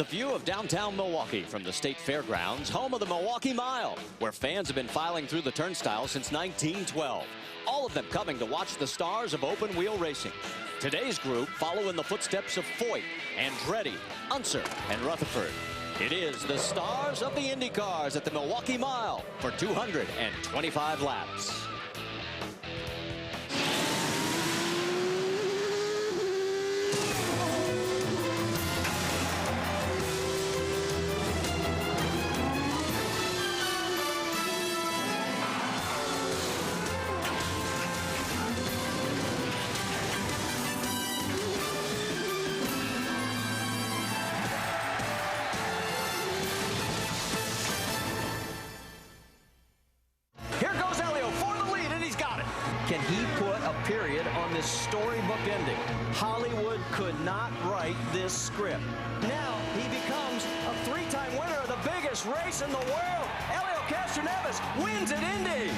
The view of downtown Milwaukee from the State Fairgrounds, home of the Milwaukee Mile, where fans have been filing through the turnstile since 1912. All of them coming to watch the stars of open wheel racing. Today's group follow in the footsteps of Foyt, Andretti, Unser, and Rutherford. It is the stars of the Indycars at the Milwaukee Mile for 225 laps. Can he put a period on this storybook ending? Hollywood could not write this script. Now he becomes a three-time winner of the biggest race in the world. Helio Castroneves wins at Indy.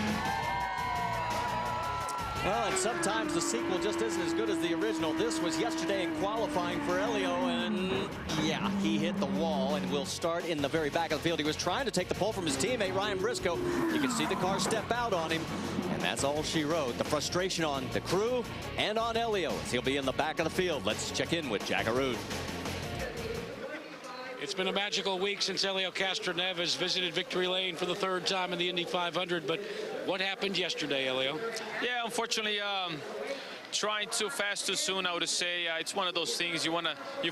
Well, and sometimes the sequel just isn't as good as the original. This was yesterday in qualifying for Helio, and yeah, he hit the wall and will start in the very back of the field. He was trying to take the pole from his teammate, Ryan Briscoe. You can see the car step out on him, and that's all she wrote. The frustration on the crew and on Helio as he'll be in the back of the field. Let's check in with Jack Arute. It's been a magical week since Helio Castroneves visited Victory Lane for the third time in the Indy 500, but what happened yesterday, Helio? Yeah, unfortunately, trying too fast too soon, I would say. It's one of those things you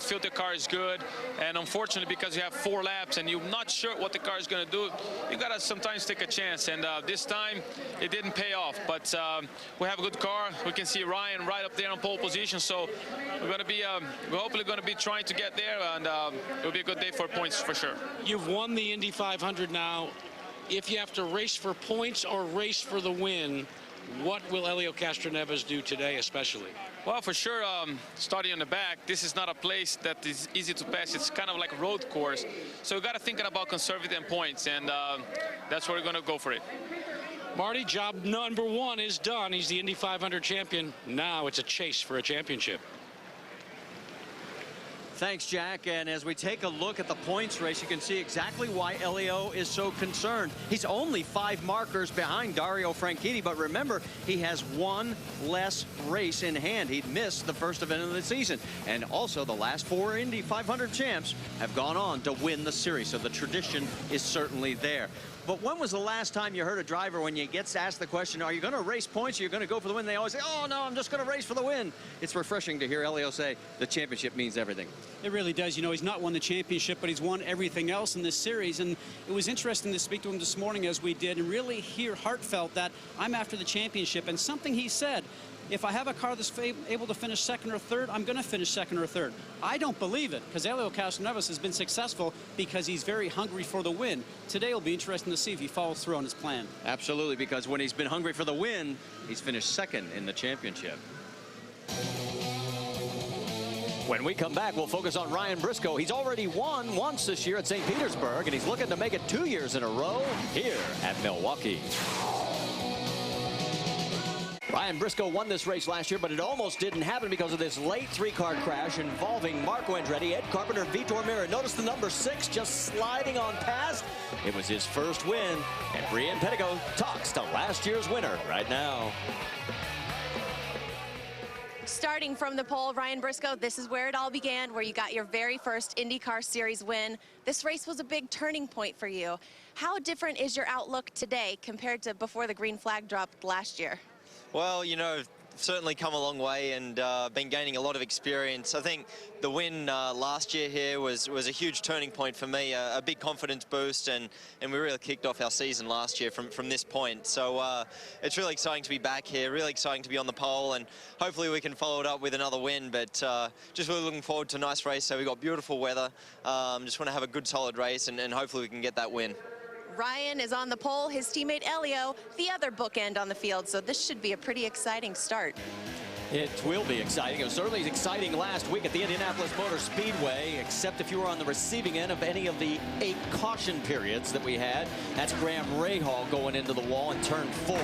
feel the car is good, and unfortunately, because you have 4 laps and you're not sure what the car is going to do, you got to sometimes take a chance, and this time it didn't pay off. But we have a good car. We can see Ryan right up there on pole position, so we're hopefully going to be trying to get there, and it'll be a good day for points for sure. You've won the Indy 500 now. If you have to race for points or race for the win, what will Helio Castroneves do today especially? Well, for sure, starting on the back, this is not a place that is easy to pass. It's kind of like a road course. So we got to think about conservative points, and that's where we're going to go for it. Marty, job number 1 is done. He's the Indy 500 champion. Now it's a chase for a championship. Thanks, Jack. And as we take a look at the points race, you can see exactly why Helio is so concerned. He's only 5 markers behind Dario Franchitti, but remember, he has 1 less race in hand. He'd missed the first event of the season. And also, the last 4 Indy 500 champs have gone on to win the series, so the tradition is certainly there. But when was the last time you heard a driver, when you gets asked the question, are you going to race points or you're going to go for the win? They always say, oh, no, I'm just going to race for the win. It's refreshing to hear Helio say the championship means everything. It really does. You know, he's not won the championship, but he's won everything else in this series. And it was interesting to speak to him this morning as we did and really hear heartfelt that I'm after the championship. And something he said, if I have a car that's able to finish 2nd or 3rd, I'm going to finish 2nd or 3rd. I don't believe it, because Helio Castroneves has been successful because he's very hungry for the win. Today will be interesting to see if he follows through on his plan. Absolutely, because when he's been hungry for the win, he's finished 2nd in the championship. When we come back, we'll focus on Ryan Briscoe. He's already won once this year at St. Petersburg, and he's looking to make it 2 years in a row here at Milwaukee. Ryan Briscoe won this race last year, but it almost didn't happen because of this late 3-car crash involving Marco Andretti, Ed Carpenter, and Vitor Meira. Notice the number 6 just sliding on past. It was his first win, and Brian Pettigo talks to last year's winner right now. Starting from the pole, Ryan Briscoe, this is where it all began, where you got your very first IndyCar Series win. This race was a big turning point for you. How different is your outlook today compared to before the green flag dropped last year? Well, you know, certainly come a long way and been gaining a lot of experience. I think the win last year here was a huge turning point for me, a big confidence boost, and we really kicked off our season last year from this point. So it's really exciting to be back here, really exciting to be on the pole, and hopefully we can follow it up with another win. But just really looking forward to a nice race. So we got beautiful weather. Just want to have a good solid race, and hopefully we can get that win. Ryan is on the pole, his teammate Helio, the other bookend on the field, so this should be a pretty exciting start. It will be exciting. It was certainly exciting last week at the Indianapolis Motor Speedway, except if you were on the receiving end of any of the 8 caution periods that we had. That's Graham Rahal going into the wall in turn 4.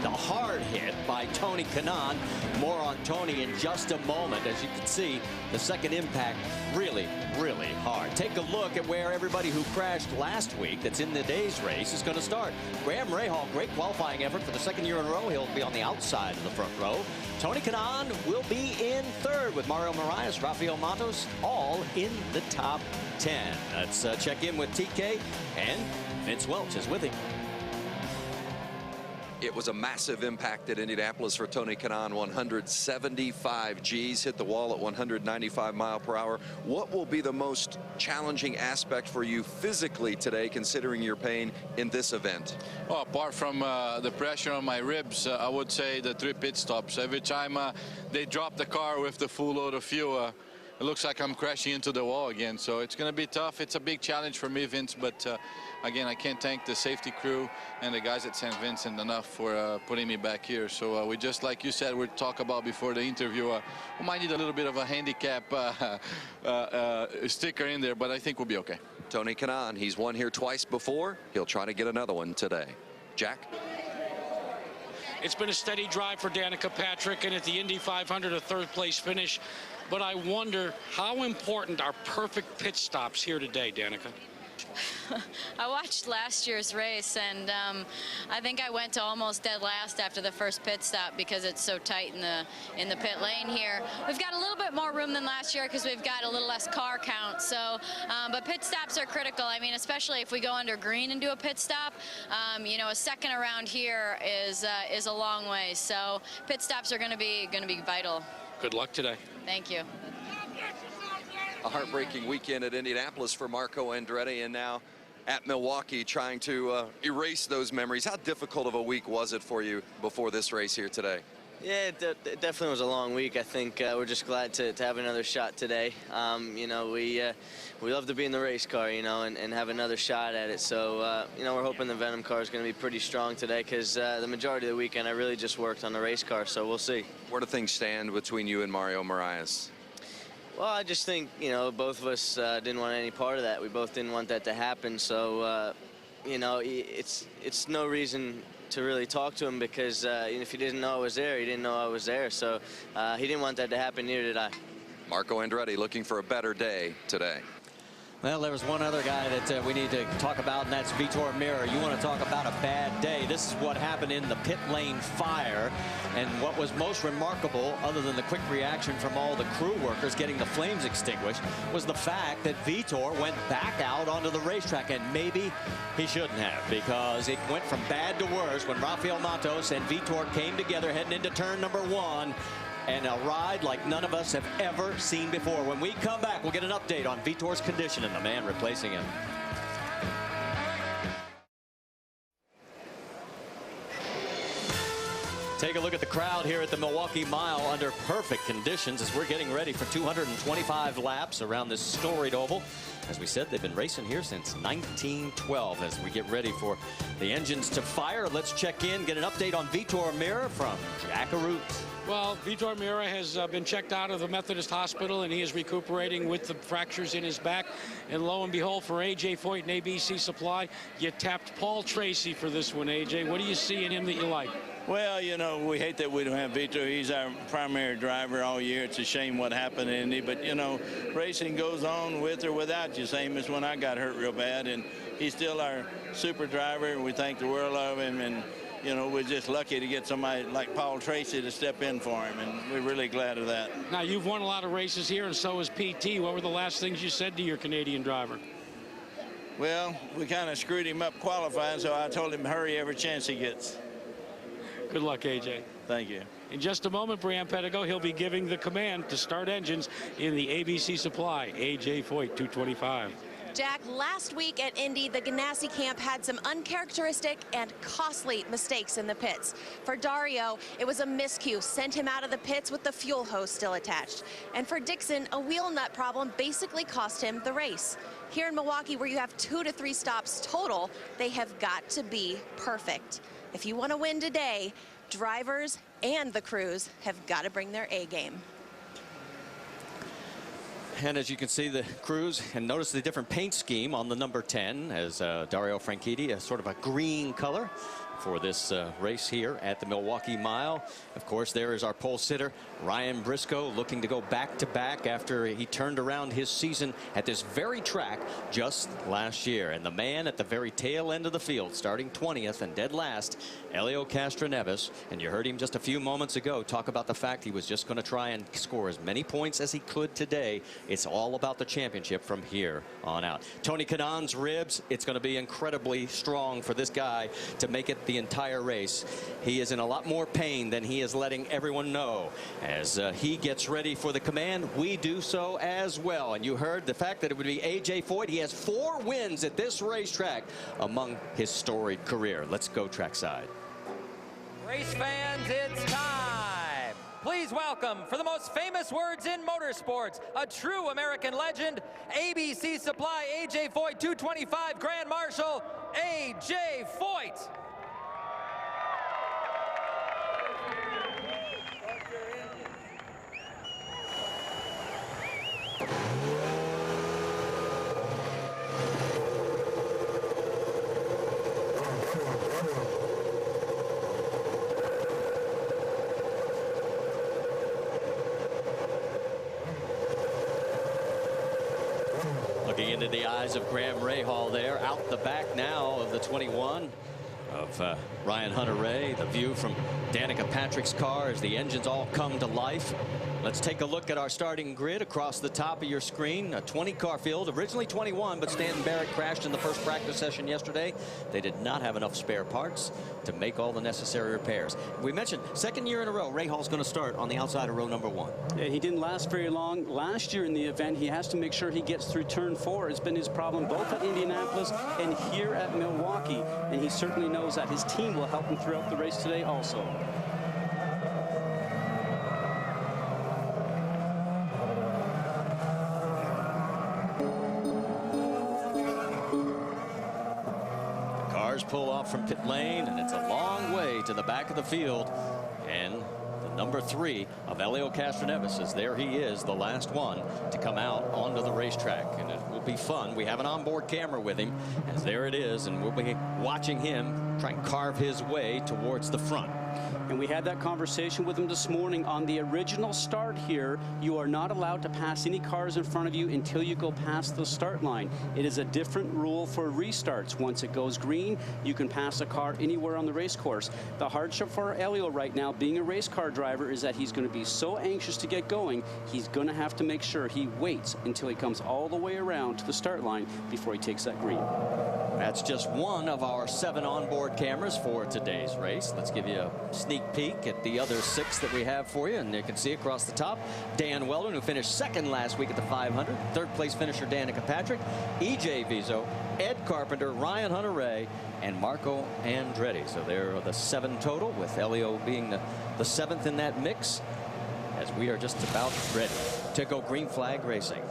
The hard hit by Tony Kanaan. More on Tony in just a moment. As you can see, the second impact really, really hard. Take a look at where everybody who crashed last week that's in the day's race is going to start. Graham Rahal, great qualifying effort for the second year in a row. He'll be on the outside of the front row. Tony Kanaan will be in third with Mario Moraes, Rafael Matos, all in the top 10. Let's check in with TK, and Vince Welch is with him. It was a massive impact at Indianapolis for Tony Kanaan. 175 G's hit the wall at 195 miles per hour. What will be the most challenging aspect for you physically today, considering your pain in this event? Well, apart from the pressure on my ribs, I would say the 3 pit stops. Every time they drop the car with the full load of fuel, it looks like I'm crashing into the wall again. So it's going to be tough. It's a big challenge for me, Vince, but again, I can't thank the safety crew and the guys at St. Vincent enough for putting me back here. So we just, like you said, we talked about before the interview, we might need a little bit of a handicap sticker in there, but I think we'll be okay. Tony Kanaan, he's won here twice before. He'll try to get another one today. Jack? It's been a steady drive for Danica Patrick, and at the Indy 500, a third-place finish. But I wonder how important are perfect pit stops here today, Danica? I watched last year's race, and I think I went to almost dead last after the first pit stop because it's so tight in the pit lane here. We've got a little bit more room than last year because we've got a little less car count. So, but pit stops are critical. I mean, especially if we go under green and do a pit stop. You know, a second around here is a long way. So, pit stops are going to be vital. Good luck today. Thank you. A heartbreaking weekend at Indianapolis for Marco Andretti, and now at Milwaukee trying to erase those memories. How difficult of a week was it for you before this race here today? Yeah, it definitely was a long week. I think we're just glad to have another shot today. You know, we love to be in the race car, you know, and have another shot at it. So, you know, we're hoping the Venom car is going to be pretty strong today because the majority of the weekend I really just worked on the race car, so we'll see. Where do things stand between you and Mario Moraes? Well, I just think, you know, both of us didn't want any part of that. We both didn't want that to happen. So, you know, it's no reason to really talk to him because if he didn't know I was there, he didn't know I was there. So he didn't want that to happen, neither did I. Marco Andretti looking for a better day today. Well, there was one other guy that we need to talk about, and that's Vitor Meira. You want to talk about a bad day. This is what happened in the pit lane fire. And what was most remarkable, other than the quick reaction from all the crew workers getting the flames extinguished, was the fact that Vitor went back out onto the racetrack. And maybe he shouldn't have, because it went from bad to worse when Rafael Matos and Vitor came together heading into turn number 1. And a ride like none of us have ever seen before. When we come back, we'll get an update on Vitor's condition and the man replacing him. Take a look at the crowd here at the Milwaukee Mile under perfect conditions as we're getting ready for 225 laps around this storied oval. As we said, they've been racing here since 1912. As we get ready for the engines to fire, let's check in, get an update on Vitor Meira from Jack Arute. Well, Vitor Meira has been checked out of the Methodist Hospital, and he is recuperating with the fractures in his back. And lo and behold, for A.J. Foyt and ABC Supply, you tapped Paul Tracy for this one, A.J. What do you see in him that you like? Well, you know, we hate that we don't have Vitor. He's our primary driver all year. It's a shame what happened in Indy, but, you know, racing goes on with or without you, same as when I got hurt real bad, and he's still our super driver. We think the world of him, and, you know, we're just lucky to get somebody like Paul Tracy to step in for him, and we're really glad of that. Now, you've won a lot of races here, and so has PT. What were the last things you said to your Canadian driver? Well, we kind of screwed him up qualifying, so I told him hurry every chance he gets. Good luck, AJ. Thank you. In just a moment, Brian Pedigo, he'll be giving the command to start engines in the ABC Supply. AJ Foyt, 225. Jack, last week at Indy, the Ganassi camp had some uncharacteristic and costly mistakes in the pits. For Dario, it was a miscue, sent him out of the pits with the fuel hose still attached. And for Dixon, a wheel nut problem basically cost him the race. Here in Milwaukee, where you have 2 to 3 stops total, they have got to be perfect. If you want to win today, drivers and the crews have got to bring their A game. And as you can see, the crews, and notice the different paint scheme on the number 10 as Dario Franchitti, a sort of a green color for this race here at the Milwaukee Mile. Of course, there is our pole sitter, Ryan Briscoe, looking to go back-to-back after he turned around his season at this very track just last year. And the man at the very tail end of the field, starting 20th and dead last, Helio Castroneves. And you heard him just a few moments ago talk about the fact he was just going to try and score as many points as he could today. It's all about the championship from here on out. Tony Kanaan's ribs, it's going to be incredibly strong for this guy to make it the entire race. He is in a lot more pain than he is letting everyone know. As he gets ready for the command, we do so as well. And you heard the fact that it would be A.J. Foyt. He has 4 wins at this racetrack among his storied career. Let's go trackside. Race fans, it's time. Please welcome, for the most famous words in motorsports, a true American legend, ABC Supply A.J. Foyt 225 Grand Marshal, A.J. Foyt. Looking into the eyes of Graham Rahal there, out the back now of the 21 of Ryan Hunter-Reay. The view from Danica Patrick's car as the engines all come to life. Let's take a look at our starting grid across the top of your screen. A 20-car field, originally 21, but Stanton Barrett crashed in the first practice session yesterday. They did not have enough spare parts to make all the necessary repairs. We mentioned second year in a row, Rahal's going to start on the outside of row number 1. Yeah, he didn't last very long last year in the event. He has to make sure he gets through turn 4. It's been his problem both at Indianapolis and here at Milwaukee, and he certainly knows that his team will help him throughout the race today also. Pull off from pit lane, and it's a long way to the back of the field. And the number 3 of Helio Castroneves, as there he is, the last one to come out onto the racetrack. And it will be fun. We have an onboard camera with him, as there it is, and we'll be watching him try and carve his way towards the front. And we had that conversation with him this morning. On the original start here, you are not allowed to pass any cars in front of you until you go past the start line. It is a different rule for restarts. Once it goes green, you can pass a car anywhere on the race course. The hardship for Helio right now, being a race car driver, is that he's going to be so anxious to get going, he's going to have to make sure he waits until he comes all the way around to the start line before he takes that green. That's just one of our 7 onboard cameras for today's race. Let's give you a sneak peek at the other 6 that we have for you, and you can see across the top Dan Weldon, who finished second last week at the 500, third place finisher Danica Patrick, EJ Vizo, Ed Carpenter, Ryan Hunter-Reay, and Marco Andretti. So there are the 7 total, with Helio being the 7th in that mix, as we are just about ready to go green flag racing.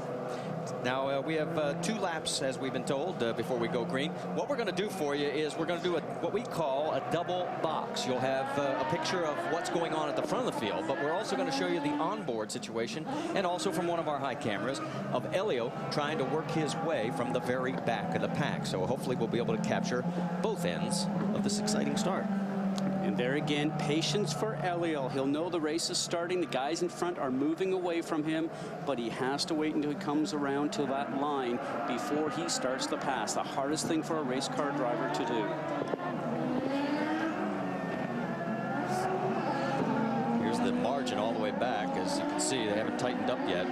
Now we have 2 laps, as we've been told, before we go green. What we're going to do for you is we're going to do what we call a double box. You'll have a picture of what's going on at the front of the field, but we're also going to show you the onboard situation, and also from one of our high cameras of Helio trying to work his way from the very back of the pack. So hopefully we'll be able to capture both ends of this exciting start. And there again, patience for Helio. He'll know the race is starting. The guys in front are moving away from him, but he has to wait until he comes around to that line before he starts the pass. The hardest thing for a race car driver to do. Here's the margin all the way back. As you can see, they haven't tightened up yet.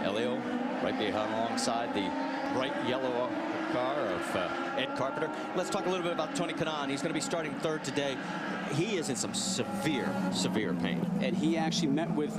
Helio right behind alongside the bright yellow car of Ed Carpenter. Let's talk a little bit about Tony Kanaan. He's going to be starting 3rd today. He is in some severe pain. And he actually met with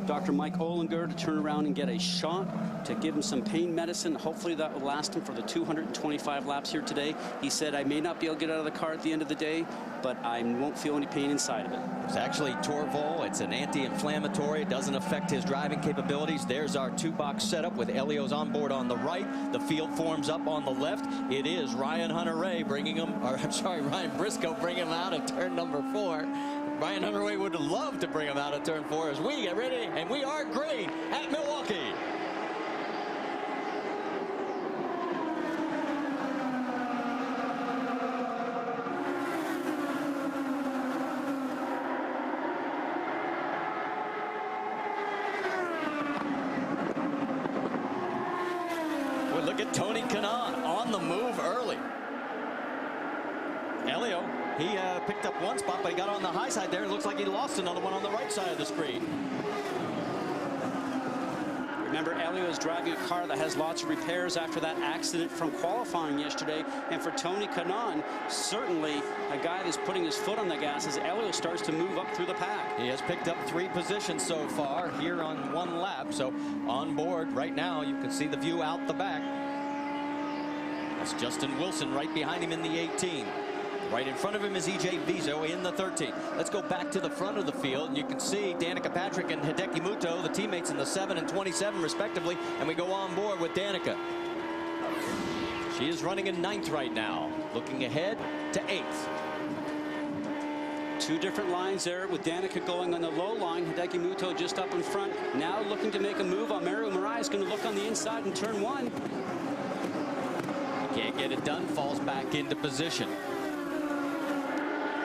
Dr. Mike Olinger to turn around and get a shot to give him some pain medicine. Hopefully that will last him for the 225 laps here today. He said, I may not be able to get out of the car at the end of the day, but I won't feel any pain inside of it. It's actually Torvol. It's an anti-inflammatory. It doesn't affect his driving capabilities. There's our 2-box setup with Helio's onboard on the right. The field forms up on the left. It is Ryan Hunter-Reay bringing him, or I'm sorry, Ryan Briscoe bringing him out of turn number 4. Brian Underway would love to bring him out of turn 4 as we get ready, and we are green at Milwaukee. Well, look at Tony Kanaan on the move early. Elio, he picked up one spot, but he got on the high side there. It looks like he lost another one on the right side of the screen. Remember, Elio is driving a car that has lots of repairs after that accident from qualifying yesterday. And for Tony Kanaan, certainly a guy that's putting his foot on the gas as Elio starts to move up through the pack. He has picked up 3 positions so far here on 1 lap. So on board right now, you can see the view out the back. That's Justin Wilson right behind him in the 18. Right in front of him is E.J. Vizo in the 13. Let's go back to the front of the field, and you can see Danica Patrick and Hideki Muto, the teammates in the 7 and 27 respectively, and we go on board with Danica. She is running in 9th right now, looking ahead to 8th. 2 different lines there with Danica going on the low line. Hideki Muto just up in front. Now looking to make a move on Mario Morais. Is going to look on the inside in turn 1. Can't get it done, falls back into position.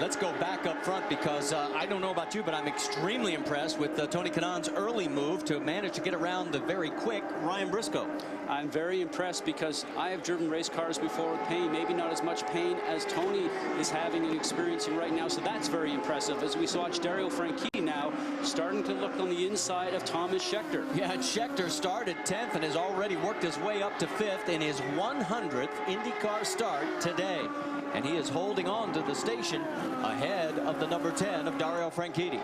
Let's go back up front because I don't know about you, but I'm extremely impressed with Tony Kanaan's early move to manage to get around the very quick Ryan Briscoe. I'm very impressed because I have driven race cars before with pain, maybe not as much pain as Tony is having and experiencing right now, so that's very impressive. As we watch Dario Franchitti now starting to look on the inside of Thomas Scheckter. Yeah, Scheckter started 10th and has already worked his way up to 5th in his 100th IndyCar start today. And he is holding on to the station ahead of the number 10 of Dario Franchitti.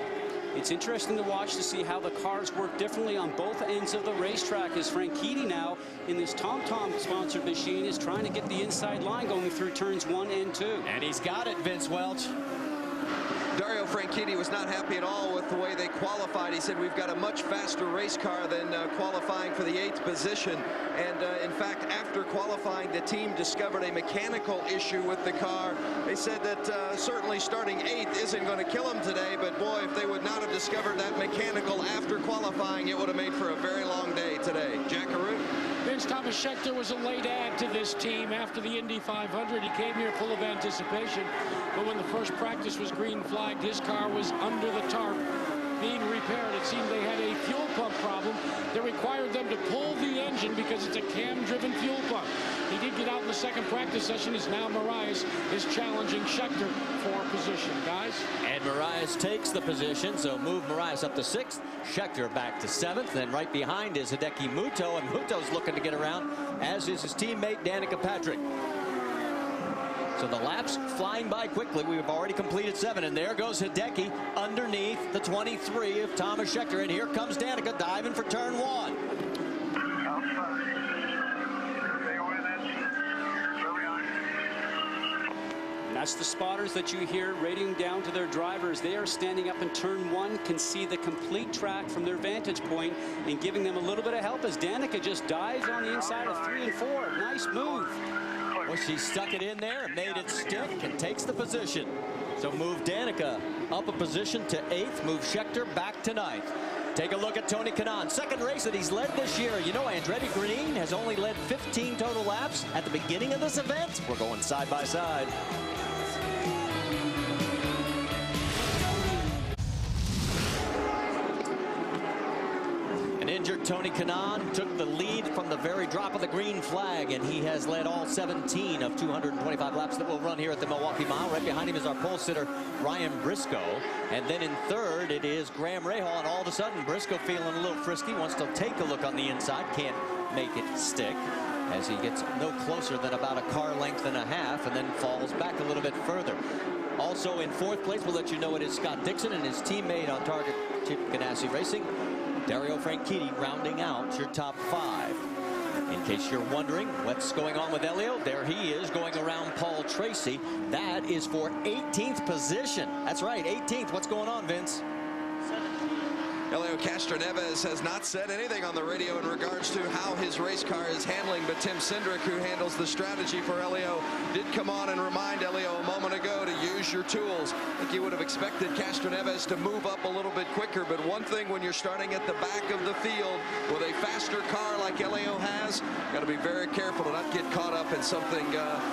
It's interesting to watch to see how the cars work differently on both ends of the racetrack as Franchitti now in this TomTom sponsored machine is trying to get the inside line going through turns 1 and 2. And he's got it, Vince Welch. Dario Franchitti was not happy at all with the way they qualified. He said, we've got a much faster race car than qualifying for the 8th position. And in fact, after qualifying, the team discovered a mechanical issue with the car. They said that certainly starting 8th isn't going to kill them today, but boy, if they would not have discovered that mechanical after qualifying, it would have made for a very long day today. Jack Carew? Vince, Thomas Scheckter was a late add to this team after the Indy 500. He came here full of anticipation, but when the first practice was green flagged, his car was under the tarp being repaired. It seemed they had a fuel pump problem that required them to pull the engine because it's a cam-driven fuel pump. He did get out in the second practice session as now Morais is challenging Scheckter for position, guys. And Morais takes the position, so move Morais up to 6th, Scheckter back to 7th, and right behind is Hideki Muto, and Muto's looking to get around, as is his teammate Danica Patrick. So the laps flying by quickly. We've already completed 7, and there goes Hideki underneath the 23 of Thomas Scheckter, and here comes Danica diving for turn 1. And that's the spotters that you hear rating down to their drivers. They are standing up in turn 1, can see the complete track from their vantage point and giving them a little bit of help as Danica just dives on the inside of 3 and 4. Nice move. Well, she stuck it in there and made it stick and takes the position. So move Danica up a position to 8th, move Scheckter back to 9th. Take a look at Tony Kanaan. Second race that he's led this year. You know, Andretti Green has only led 15 total laps at the beginning of this event. We're going side by side. An injured Tony Kanaan took the lead from the very drop of the green flag, and he has led all 17 of 225 laps that will run here at the Milwaukee Mile. Right behind him is our pole sitter, Ryan Briscoe. And then in 3rd, it is Graham Rahal, and all of a sudden, Briscoe feeling a little frisky, wants to take a look on the inside, can't make it stick, as he gets no closer than about a car length and a half, and then falls back a little bit further. Also in 4th place, we'll let you know it is Scott Dixon and his teammate on target, Chip Ganassi Racing, Dario Franchitti, rounding out your top 5. In case you're wondering what's going on with Elio, there he is going around Paul Tracy. That is for 18th position. That's right, 18th. What's going on, Vince? Elio Castroneves has not said anything on the radio in regards to how his race car is handling, but Tim Cindric, who handles the strategy for Elio, did come on and remind Elio a moment ago to use your tools. I think you would have expected Castroneves to move up a little bit quicker, but one thing when you're starting at the back of the field with a faster car like Elio has, got to be very careful to not get caught up in something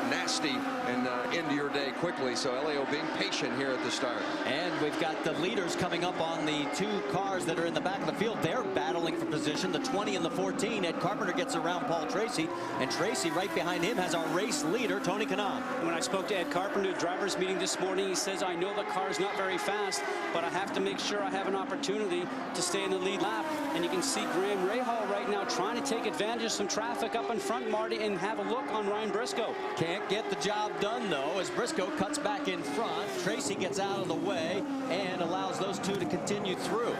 nasty and into your day quickly. So Elio being patient here at the start. And we've got the leaders coming up on the two cars that are in the back of the field. They're battling for position, the 20 and the 14. Ed Carpenter gets around Paul Tracy, and Tracy right behind him has our race leader, Tony Kanaan. When I spoke to Ed Carpenter at driver's meeting this morning, he says, I know the car is not very fast, but I have to make sure I have an opportunity to stay in the lead lap. And you can see Graham Rahal right now trying to take advantage of some traffic up in front, Marty, and have a look on Ryan Briscoe. Can't get the job done, though, as Briscoe cuts back in front. Tracy gets out of the way and allows those two to continue through.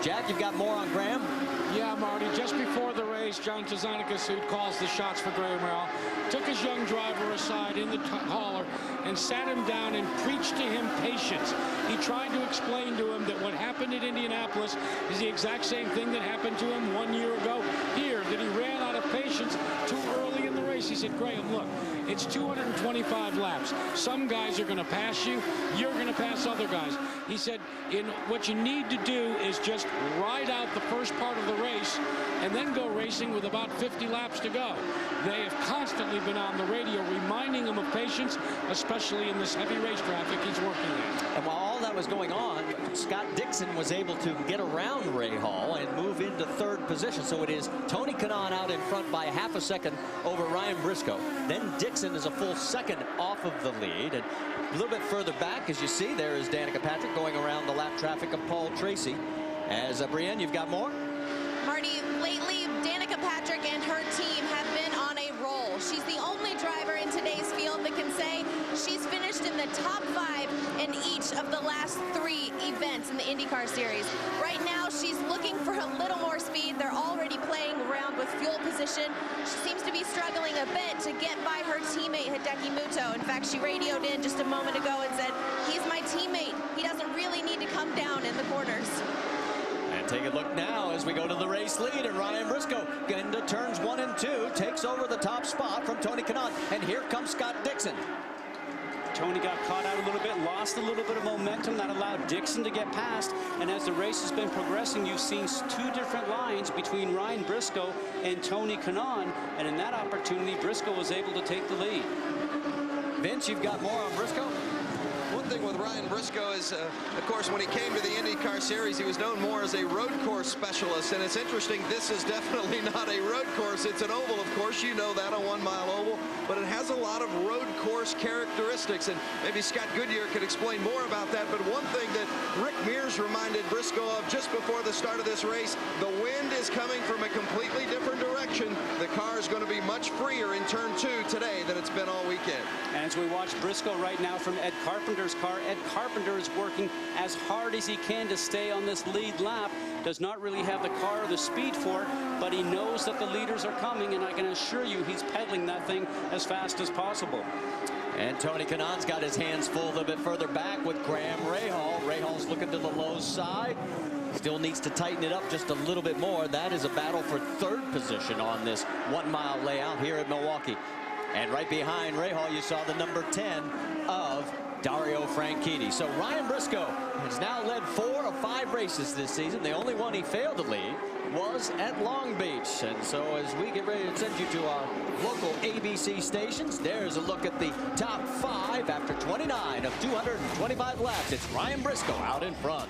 Jack, you've got more on Graham? Yeah, Marty, just before the race, John Tazanicas, who calls the shots for Graham Rahal, took his young driver aside in the hauler and sat him down and preached to him patience. He tried to explain to him that what happened at Indianapolis is the exact same thing that happened to him 1 year ago here, that he ran out of patience too early in the race. He said, Graham, look, it's 225 laps. Some guys are going to pass you. You're going to pass other guys. He said, what you need to do is just ride out the first part of the race and then go racing with about 50 laps to go. They have constantly been on the radio reminding him of patience, especially in this heavy race traffic he's working in. And while all that was going on, Scott Dixon was able to get around Rahal and move into third position. So it is Tony Kanaan out in front by half a second over Ryan Briscoe. Then Dixon is a full second off of the lead. And a little bit further back, as you see, there is Danica Patrick going around the lap traffic of Paul Tracy. As Brienne, you've got more? Marty, lately, Danica Patrick and her team have been on a roll. She's the only driver in today's field that can say she's finished in the top 5 in each of the last 3 events in the IndyCar series. Right now, she's looking for a little more speed. They're already playing around with fuel position. She seems to be struggling a bit to get by her teammate, Hideki Muto. In fact, she radioed in just a moment ago and said, he's my teammate. He doesn't really need to come down in the corners. And take a look now as we go to the race lead, and Ryan Briscoe into turns 1 and 2 takes over the top spot from Tony Kanaan, and here comes Scott Dixon. Tony got caught out a little bit, lost a little bit of momentum that allowed Dixon to get past. And as the race has been progressing, you've seen 2 different lines between Ryan Briscoe and Tony Kanaan. And in that opportunity, Briscoe was able to take the lead. Vince, you've got more on Briscoe? One thing with Ryan Briscoe is, of course, when he came to the IndyCar Series, he was known more as a road course specialist. And it's interesting, this is definitely not a road course. It's an oval, of course. You know that, a 1-mile oval. But it has a lot of road course characteristics. And maybe Scott Goodyear could explain more about that. But one thing that Rick Mears reminded Briscoe of just before the start of this race, the wind is coming from a completely different direction. The car is going to be much freer in turn 2 today than it's been all weekend. And as we watch Briscoe right now from Ed Carpenter's car, Ed Carpenter is working as hard as he can to stay on this lead lap. Does not really have the car or the speed for it, but he knows that the leaders are coming, and I can assure you he's pedaling that thing as fast as possible. And Tony Kanaan's got his hands full a little bit further back with Graham Rahal. Rahal's looking to the low side. Still needs to tighten it up just a little bit more. That is a battle for third position on this 1-mile layout here at Milwaukee. And right behind Rahal, you saw the number 10 of Dario Franchitti. So Ryan Briscoe has now led 4 of 5 races this season. The only one he failed to lead was at Long Beach. And so as we get ready to send you to our local ABC stations, there's a look at the top 5 after 29 of 225 laps. It's Ryan Briscoe out in front.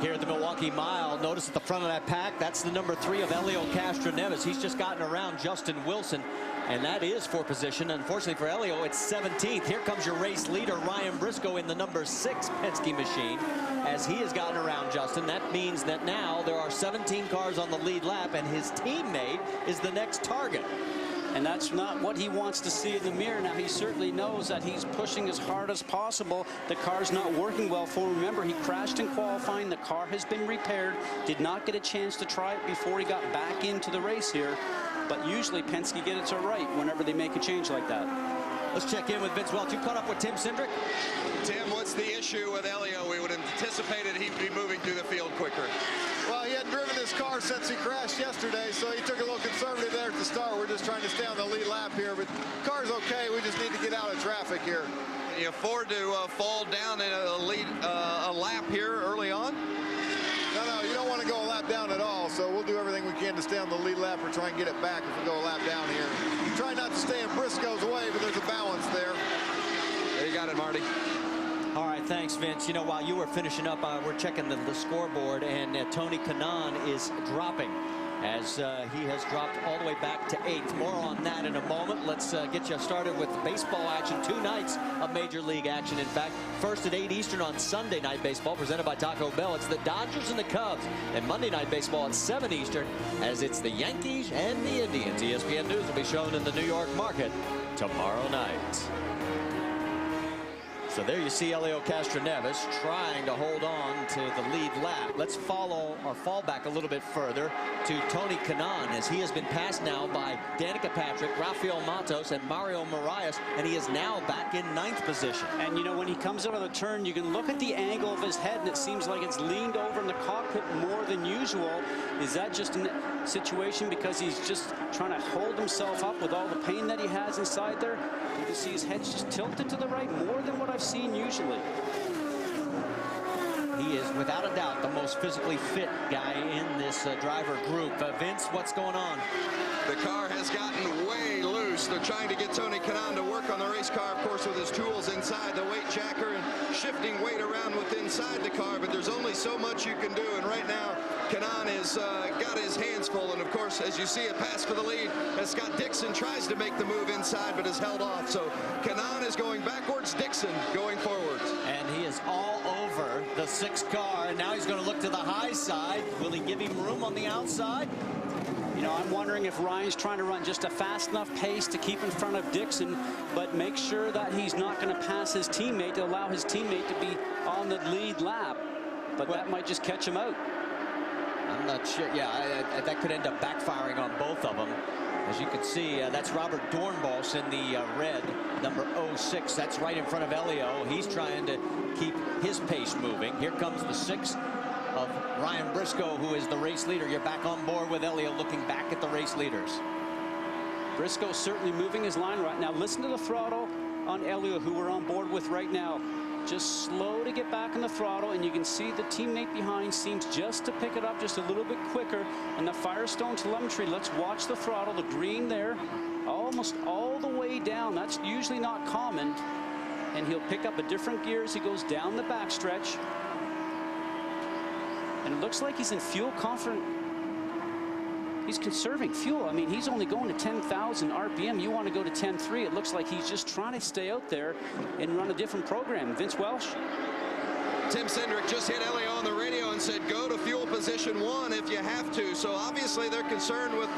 Here at the Milwaukee Mile, notice at the front of that pack, that's the number 3 of Elio Castroneves. He's just gotten around Justin Wilson, and that is for position. Unfortunately for Elio, it's 17th. Here comes your race leader, Ryan Briscoe, in the number 6 Penske machine, as he has gotten around Justin. That means that now there are 17 cars on the lead lap, and his teammate is the next target. And that's not what he wants to see in the mirror. Now, he certainly knows that he's pushing as hard as possible. The car's not working well for him. Remember, he crashed in qualifying. The car has been repaired. Did not get a chance to try it before he got back into the race here. But usually Penske gets it right whenever they make a change like that. Let's check in with Vince Welch. You caught up with Tim Cindric? Tim, what's the issue with Elio? We would have anticipated he'd be moving through the field quicker. Well, he hadn't driven this car since he crashed yesterday, so he took a little conservative there at the start. We're just trying to stay on the lead lap here, but the car's okay. We just need to get out of traffic here. Can you afford to fall down in a lap here early on? No, you don't want to go a lap down at all, so we'll do everything we can to stay on the lead lap or try and get it back if we go a lap down here. Try not to stay in Briscoe's way, but there's a balance there. There you got it, Marty. All right, thanks, Vince. You know, while you were finishing up, we're checking the scoreboard, and Tony Kanaan is dropping as he has dropped all the way back to 8th. More on that in a moment. Let's get you started with baseball action. 2 nights of Major League action, in fact. First at 8 Eastern on Sunday Night Baseball, presented by Taco Bell. It's the Dodgers and the Cubs. And Monday Night Baseball at 7 Eastern, as it's the Yankees and the Indians. ESPN News will be shown in the New York market tomorrow night. So there you see Elio Castroneves trying to hold on to the lead lap. Let's follow or fall back a little bit further to Tony Kanaan, as he has been passed now by Danica Patrick, Rafael Matos, and Mario Moraes, and he is now back in 9th position. And you know, when he comes out of the turn, you can look at the angle of his head, and it seems like it's leaned over in the cockpit more than usual. Is that just a situation because he's just trying to hold himself up with all the pain that he has inside there? You can see his head's just tilted to the right more than what I've seen usually. He is, without a doubt, the most physically fit guy in this driver group. Vince, what's going on? The car has gotten way loose. They're trying to get Tony Kanaan to work on the race car, of course, with his tools inside, the weight jacker, and shifting weight around with inside the car. But there's only so much you can do. And right now, Kanaan has got his hands full. And, of course, as you see it pass for the lead, as Scott Dixon tries to make the move inside, but is held off. So Kanaan is going backwards, Dixon going forwards. And he is all over the 6th car. And now he's going to look to the high side. Will he give him room on the outside? You know, I'm wondering if Ryan's trying to run just a fast enough pace to keep in front of Dixon, but make sure that he's not going to pass his teammate to allow his teammate to be on the lead lap. But that might just catch him out. I'm not sure. Yeah, that could end up backfiring on both of them. As you can see, that's Robert Dornbos in the red, number 06. That's right in front of Elio. He's trying to keep his pace moving. Here comes the 6 of Ryan Briscoe, who is the race leader. You're back on board with Elio, looking back at the race leaders. Briscoe certainly moving his line right now. Listen to the throttle on Elio, who we're on board with right now. Just slow to get back in the throttle, and you can see the teammate behind seems just to pick it up just a little bit quicker. And the Firestone telemetry, let's watch the throttle, the green there, almost all the way down. That's usually not common. And he'll pick up a different gear as he goes down the backstretch. And it looks like he's in fuel confident. He's conserving fuel. I mean, he's only going to 10,000 RPM. You want to go to 10.3. It looks like he's just trying to stay out there and run a different program. Vince Welsh. Tim Cindric just hit Elio on the radio and said, go to fuel position 1 if you have to. So obviously they're concerned with,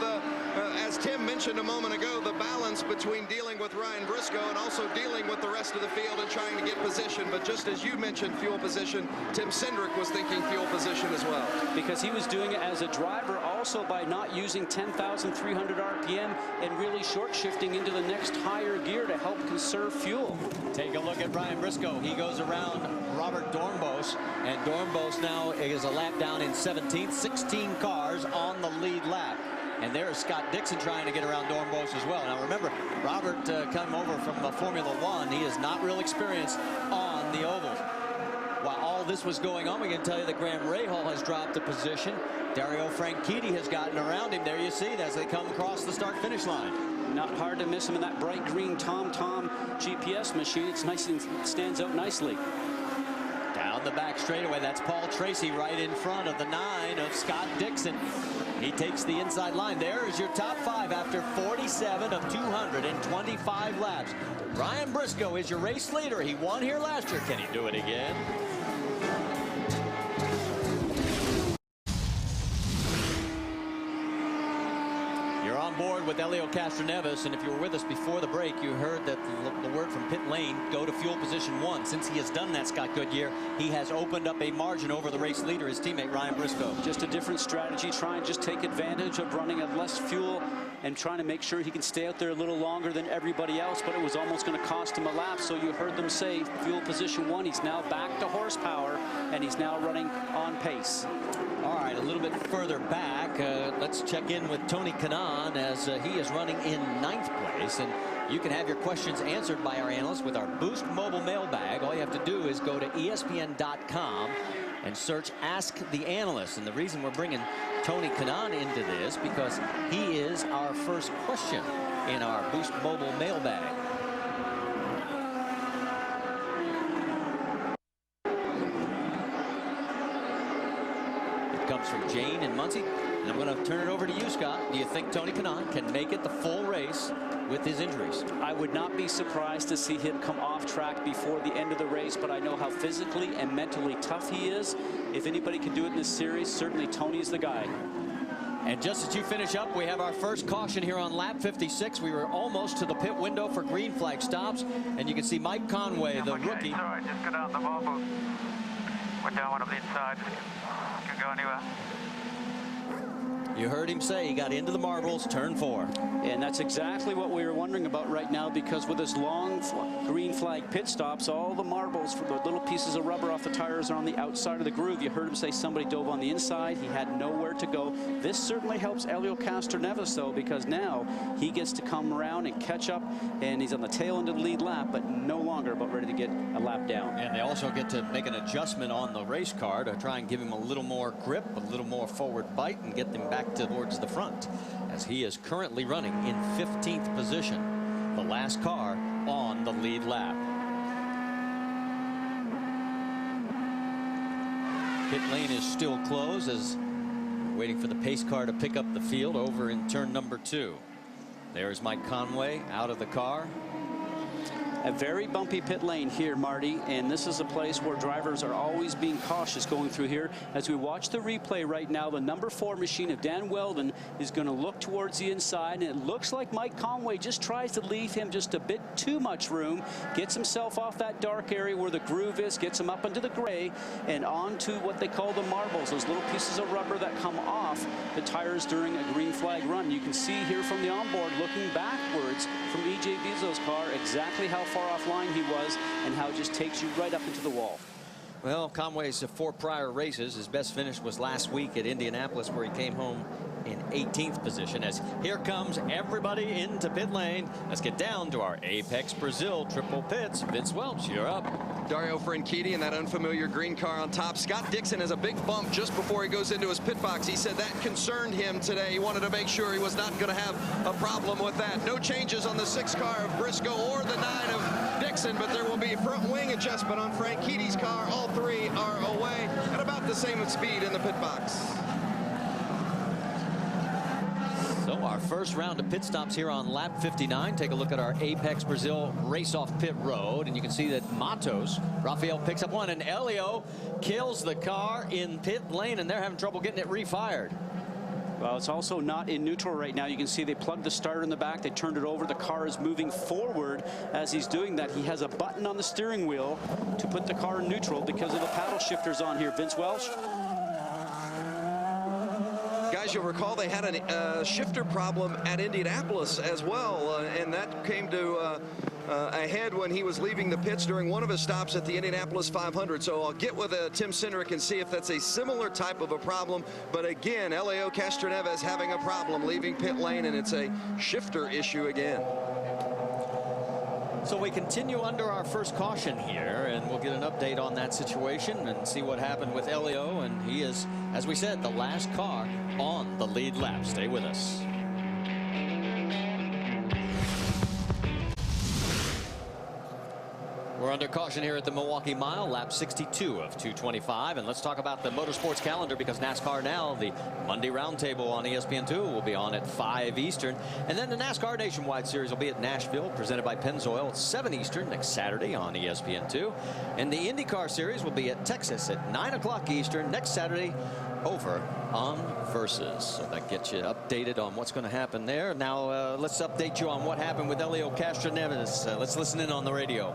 as Tim mentioned a moment ago, the balance between dealing with Ryan Briscoe and also dealing with the rest of the field and trying to get position. But just as you mentioned fuel position, Tim Cindric was thinking fuel position as well. Because he was doing it as a driver also by not using 10,300 RPM and really short shifting into the next higher gear to help conserve fuel. Take a look at Ryan Briscoe. He goes around Robert Dornbos, and Dornbos now is a lap down in 17th, 16 cars on the lead lap. And there is Scott Dixon trying to get around Dornbos as well. Now remember, Robert coming over from Formula One. He is not real experienced on the ovals. While all this was going on, we can tell you that Graham Rahal has dropped a position. Dario Franchitti has gotten around him. There you see it as they come across the start-finish line. Not hard to miss him in that bright green TomTom GPS machine. It's nice and stands out nicely. Down the back straightaway, that's Paul Tracy right in front of the 9 of Scott Dixon. He takes the inside line. There is your top 5 after 47 of 225 laps. Ryan Briscoe is your race leader. He won here last year. Can he do it again? board with Helio Castroneves, and if you were with us before the break, you heard that the word from pit lane, go to fuel position 1. Since he has done that, Scott Goodyear, he has opened up a margin over the race leader, his teammate Ryan Briscoe. Just a different strategy, try and just take advantage of running at less fuel and trying to make sure he can stay out there a little longer than everybody else, but it was almost going to cost him a lap. So you heard them say fuel position 1. He's now back to horsepower, and he's now running on pace. All right, a little bit further back, let's check in with Tony Kanaan as he is running in 9th place. And you can have your questions answered by our analysts with our Boost mobile mailbag. All you have to do is go to ESPN.com and search Ask the Analyst. And the reason we're bringing Tony Kanaan into this because he is our first question in our Boost mobile mailbag. Comes from Jane in Muncie, and I'm going to turn it over to you, Scott. Do you think Tony Kanaan can make it the full race with his injuries? I would not be surprised to see him come off track before the end of the race, but I know how physically and mentally tough he is. If anybody can do it in this series, certainly Tony is the guy. And just as you finish up, we have our first caution here on lap 56. We were almost to the pit window for green flag stops, and you can see Mike Conway, the rookie. Sorry, just got out the marbles. Went down one of the inside. Can go anywhere. You heard him say he got into the marbles, turn 4. And that's exactly what we were wondering about right now, because with his long green flag pit stops, all the marbles, the little pieces of rubber off the tires are on the outside of the groove. You heard him say somebody dove on the inside. He had nowhere to go. This certainly helps Helio Castroneves, though, because now he gets to come around and catch up, and he's on the tail end of the lead lap, but no longer about ready to get a lap down. And they also get to make an adjustment on the race car to try and give him a little more grip, a little more forward bite, and get them back towards the front, as he is currently running in 15th position, the last car on the lead lap. Pit lane is still closed as we're waiting for the pace car to pick up the field over in turn number 2. There's Mike Conway out of the car. A very bumpy pit lane here, Marty, and this is a place where drivers are always being cautious going through here. As we watch the replay right now, the number 4 machine of Dan Weldon is going to look towards the inside, and it looks like Mike Conway just tries to leave him just a bit too much room, gets himself off that dark area where the groove is, gets him up into the gray and onto what they call the marbles, those little pieces of rubber that come off the tires during a green flag run. You can see here from the onboard, looking backwards from E.J. Bizzo's car, exactly how far offline he was and how it just takes you right up into the wall. Well, Conway's 4 prior races, his best finish was last week at Indianapolis, where he came home in 18th position. As here comes everybody into pit lane. Let's get down to our Apex Brazil triple pits. Vince Welch, you're up. Dario Franchitti in that unfamiliar green car on top. Scott Dixon has a big bump just before he goes into his pit box. He said that concerned him today. He wanted to make sure he was not going to have a problem with that. No changes on the 6 car of Briscoe or the 9 of Dixon, but there will be a front wing adjustment on Franchitti's car. All 3 are away at about the same speed in the pit box. So our first round of pit stops here on lap 59. Take a look at our Apex Brazil race-off pit road, and you can see that Matos, Rafael picks up one, and Helio kills the car in pit lane, and they're having trouble getting it refired. Well, it's also not in neutral right now. You can see they plugged the starter in the back. They turned it over. The car is moving forward. As he's doing that, he has a button on the steering wheel to put the car in neutral because of the paddle shifters on here. Vince Welch. Guys, you'll recall they had a shifter problem at Indianapolis as well, and that came to a head when he was leaving the pits during one of his stops at the Indianapolis 500. So I'll get with Tim Cindric and see if that's a similar type of a problem. But again, Helio Castroneves having a problem leaving pit lane, and it's a shifter issue again. So we continue under our first caution here, and we'll get an update on that situation and see what happened with Helio. And he is, as we said, the last car on the lead lap. Stay with us. We're under caution here at the Milwaukee Mile, lap 62 of 225. And let's talk about the motorsports calendar, because NASCAR now, the Monday roundtable on ESPN2 will be on at 5 Eastern. And then the NASCAR Nationwide Series will be at Nashville, presented by Pennzoil at 7 Eastern next Saturday on ESPN2. And the Indycar Series will be at Texas at 9 o'clock Eastern next Saturday over on Versus. So that gets you updated on what's going to happen there. Now let's update you on what happened with Helio Castroneves. Let's listen in on the radio.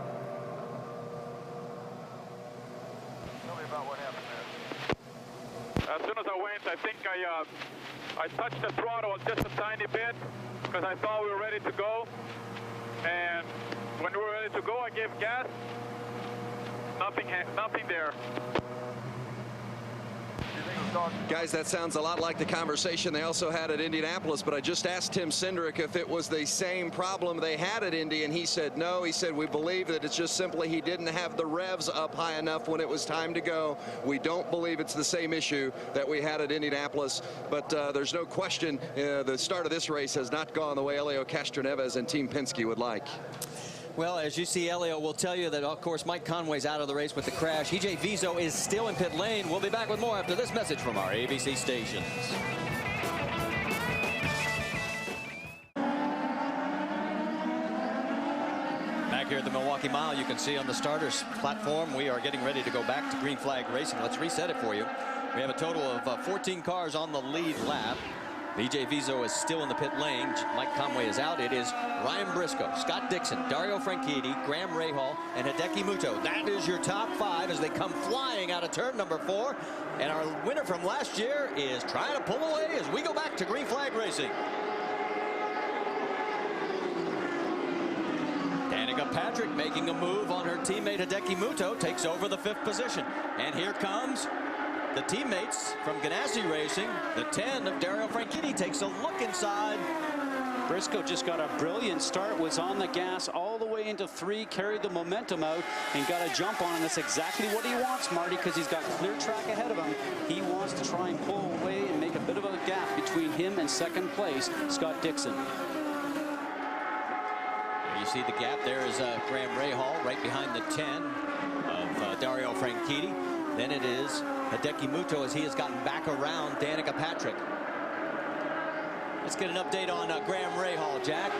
As soon as I went, I think I touched the throttle just a tiny bit because I thought we were ready to go. And when we were ready to go, I gave gas. Nothing there. Guys, that sounds a lot like the conversation they also had at Indianapolis, but I just asked Tim Cindric if it was the same problem they had at Indy, and he said no. He said we believe that it's just simply he didn't have the revs up high enough when it was time to go. We don't believe it's the same issue that we had at Indianapolis, but there's no question the start of this race has not gone the way Helio Castroneves and Team Penske would like. Well, as you see, Helio will tell you that, of course, Mike Conway's out of the race with the crash. EJ Vizo is still in pit lane. We'll be back with more after this message from our ABC stations. Back here at the Milwaukee Mile, you can see on the starters platform, we are getting ready to go back to green flag racing. Let's reset it for you. We have a total of 14 cars on the lead lap. EJ Vizo is still in the pit lane. Mike Conway is out. It is Ryan Briscoe, Scott Dixon, Dario Franchitti, Graham Rahal, and Hideki Muto. That is your top 5 as they come flying out of turn number 4. And our winner from last year is trying to pull away as we go back to green flag racing. Danica Patrick making a move on her teammate Hideki Muto, takes over the 5th position. And here comes the teammates from Ganassi Racing. The 10 of Dario Franchitti takes a look inside. Briscoe just got a brilliant start, was on the gas all the way into 3, carried the momentum out, and got a jump on, and that's exactly what he wants, Marty, because he's got clear track ahead of him. He wants to try and pull away and make a bit of a gap between him and second place, Scott Dixon. You see the gap. There is Graham Rahal right behind the 10 of Dario Franchitti. Then it is Hideki Muto as he has gotten back around Danica Patrick. Let's get an update on Graham Rahal, Jack.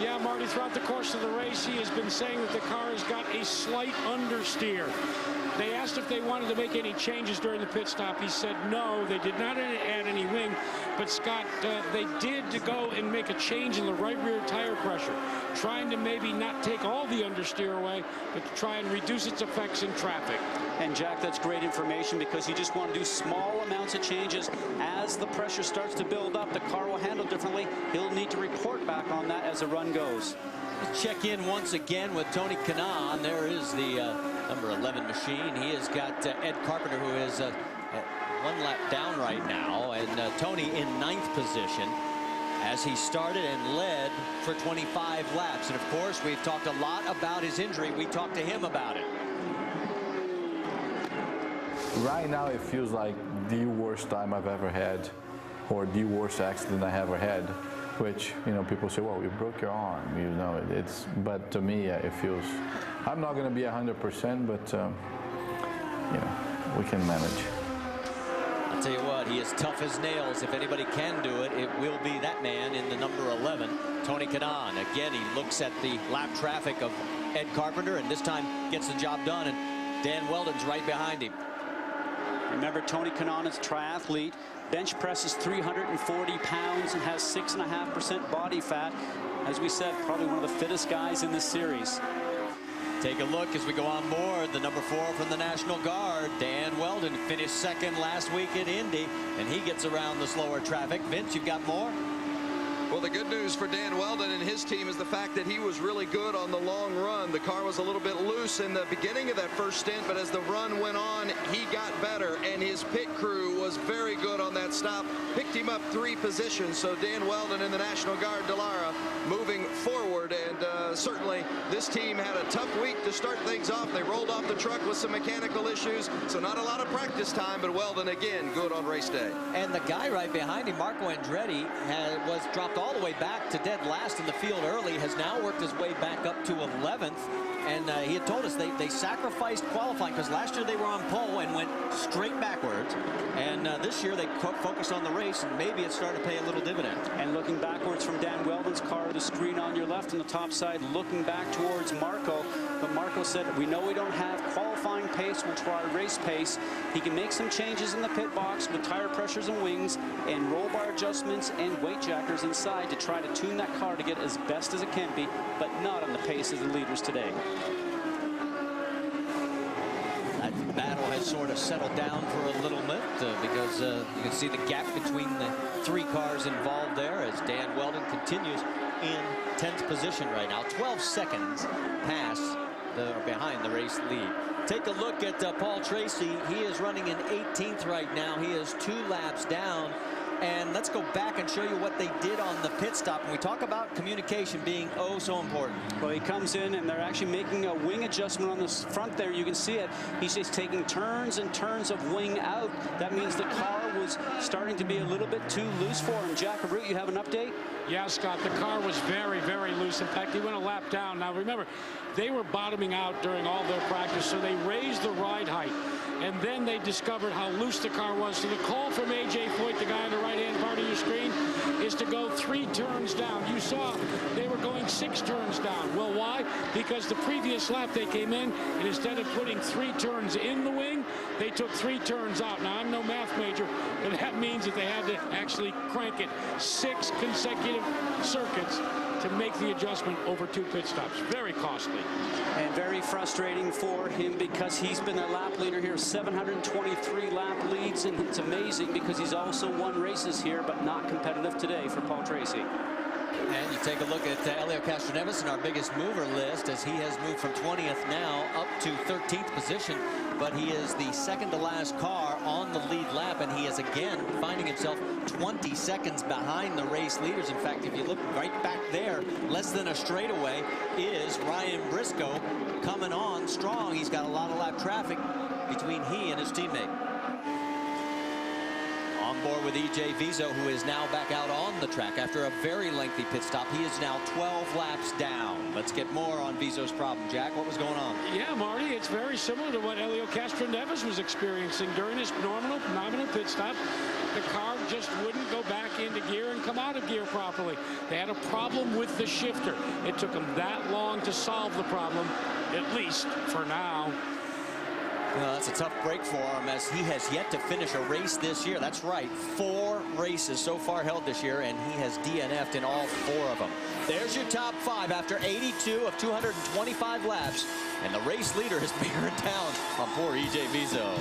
Yeah, Marty, throughout the course of the race, he has been saying that the car has got a slight understeer. They asked if they wanted to make any changes during the pit stop. He said no, they did not add any wing. But Scott, they did go and make a change in the right rear tire pressure, trying to maybe not take all the understeer away, but to try and reduce its effects in traffic. And Jack, that's great information, because you just want to do small amounts of changes. As the pressure starts to build up, the car will handle differently. He'll need to report back on that as the run goes. Let's check in once again with Tony Kanaan. There is the number 11 machine. He has got Ed Carpenter, who is 1 lap down right now, and Tony in 9th position as he started and led for 25 laps. And of course, we've talked a lot about his injury. We talked to him about it. Right now, it feels like the worst time I've ever had, or the worst accident I ever had. Which, you know, people say, well, you broke your arm, you know, but to me, it feels, I'm not going to be 100%, but, you know, we can manage. I'll tell you what, he is tough as nails. If anybody can do it, it will be that man in the number 11, Tony Kanaan. Again, he looks at the lap traffic of Ed Carpenter, and this time gets the job done, and Dan Weldon's right behind him. Remember, Tony Kanaan is a triathlete, bench presses 340 pounds and has 6.5% body fat. As we said, probably one of the fittest guys in this series. Take a look as we go on board. The number 4 from the National Guard, Dan Weldon, finished 2nd last week at Indy, and he gets around the slower traffic. Vince, you've got more? Well, the good news for Dan Weldon and his team is the fact that he was really good on the long run. The car was a little bit loose in the beginning of that first stint, but as the run went on, he got better, and his pit crew was very good on that stop. Picked him up 3 positions, so Dan Weldon and the National Guard Dallara moving forward, and certainly this team had a tough week to start things off. They rolled off the truck with some mechanical issues, so not a lot of practice time, but Weldon again good on race day. And the guy right behind him, Marco Andretti, was dropped all the way back to dead last in the field early, has now worked his way back up to 11th. And he had told us they sacrificed qualifying because last year they were on pole and went straight backwards. And this year they focused on the race, and maybe it started to pay a little dividend. And looking backwards from Dan Weldon's car, the screen on your left on the top side, looking back towards Marco. But Marco said, we know we don't have qualifying pace, we'll try race pace. He can make some changes in the pit box with tire pressures and wings and roll bar adjustments and weight jackers inside to try to tune that car to get as best as it can be, but not on the pace of the leaders today. That battle has sort of settled down for a little bit because you can see the gap between the 3 cars involved there as Dan Weldon continues in 10th position right now. 12 seconds behind the race lead. Take a look at Paul Tracy. He is running in 18th right now. He is 2 laps down. And let's go back and show you what they did on the pit stop. And we talk about communication being oh so important. Well, he comes in and they're actually making a wing adjustment on the front there. You can see it. He's just taking turns and turns of wing out. That means the car was starting to be a little bit too loose for him. Jack Root, you have an update? Yeah, Scott, the car was very, very loose. In fact, he went a lap down. Now, remember, they were bottoming out during all their practice, so they raised the ride height. And then they discovered how loose the car was. So the call from A.J. Foyt, the guy on the right-hand part of your screen, is to go 3 turns down. You saw they were going 6 turns down. Well, why? Because the previous lap they came in, and instead of putting 3 turns in the wing, they took 3 turns out. Now, I'm no math major, but that means that they had to actually crank it 6 consecutive circuits to make the adjustment over 2 pit stops. Very costly. And very frustrating for him because he's been a lap leader here, 723 lap leads, and it's amazing because he's also won races here, but not competitive today for Paul Tracy. And you take a look at Helio Castroneves in our biggest mover list as he has moved from 20th now up to 13th position. But he is the second to last car on the lead lap, and he is again finding himself 20 seconds behind the race leaders. In fact, if you look right back there, less than a straightaway is Ryan Briscoe coming on strong. He's got a lot of lap traffic between he and his teammate. On board with E.J. Vizo, who is now back out on the track after a very lengthy pit stop. He is now 12 laps down. Let's get more on Vizo's problem. Jack, what was going on? Yeah, Marty, it's very similar to what Helio Castroneves was experiencing during his nominal pit stop. The car just wouldn't go back into gear and come out of gear properly. They had a problem with the shifter. It took them that long to solve the problem, at least for now. Well, that's a tough break for him as he has yet to finish a race this year. That's right, 4 races so far held this year, and he has DNF'd in all 4 of them. There's your top 5 after 82 of 225 laps, and the race leader is bearing down on poor E.J. Vizo.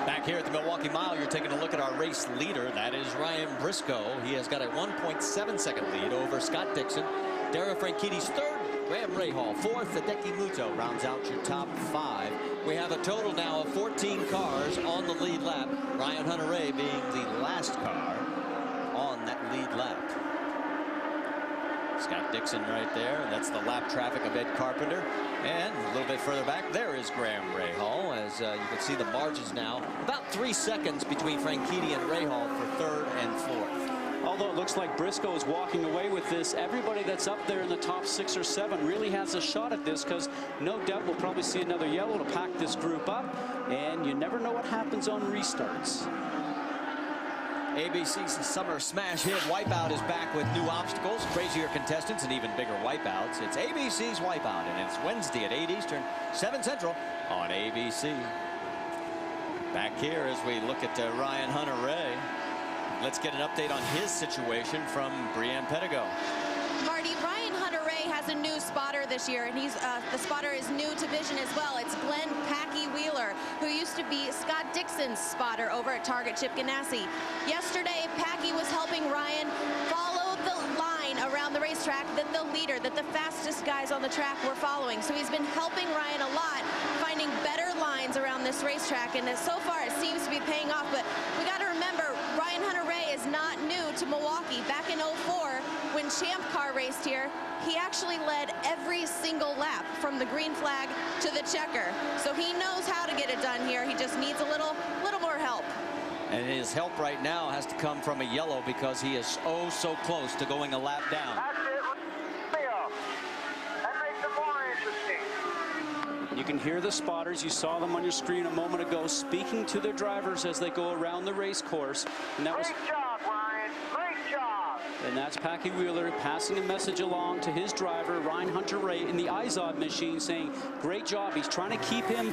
Back here at the Milwaukee Mile, you're taking a look at our race leader. That is Ryan Briscoe. He has got a 1.7-second lead over Scott Dixon. Dario Franchitti's 3rd. Graham Rahal, 4th. Hideki Muto rounds out your top 5. We have a total now of 14 cars on the lead lap. Ryan Hunter-Reay being the last car on that lead lap. Scott Dixon right there. That's the lap traffic of Ed Carpenter. And a little bit further back, there is Graham Rahal. As you can see the margins now, about 3 seconds between Franchitti and Rahal for 3rd and 4th. Although it looks like Briscoe is walking away with this, everybody that's up there in the top 6 or 7 really has a shot at this because no doubt we'll probably see another yellow to pack this group up, and you never know what happens on restarts. ABC's Summer Smash Hit Wipeout is back with new obstacles, crazier contestants, and even bigger wipeouts. It's ABC's Wipeout, and it's Wednesday at 8 Eastern, 7 Central on ABC. Back here as we look at Ryan Hunter-Reay. Let's get an update on his situation from Brianne Pettigo. Marty, Ryan Hunter-Reay has a new spotter this year, and he's the spotter is new to vision as well. It's Glenn Packy Wheeler, who used to be Scott Dixon's spotter over at Target Chip Ganassi. Yesterday, Packy was helping Ryan follow the line around the racetrack that the leader, that the fastest guys on the track were following. So he's been helping Ryan a lot, finding better lines around this racetrack, and so far it seems to be paying off. But we got to remember, Ryan Hunter-Reay is not new to Milwaukee. Back in 04, when Champ Car raced here, he actually led every single lap from the green flag to the checker. So he knows how to get it done here. He just needs a little more help. And his help right now has to come from a yellow because he is oh so close to going a lap down. That's it, Leo. That makes it more interesting. You can hear the spotters. You saw them on your screen a moment ago speaking to their drivers as they go around the race course. And that was Great job, Ryan. Great job. And that's Packy Wheeler passing a message along to his driver, Ryan Hunter-Reay, in the IZOD machine, saying, great job. He's trying to keep him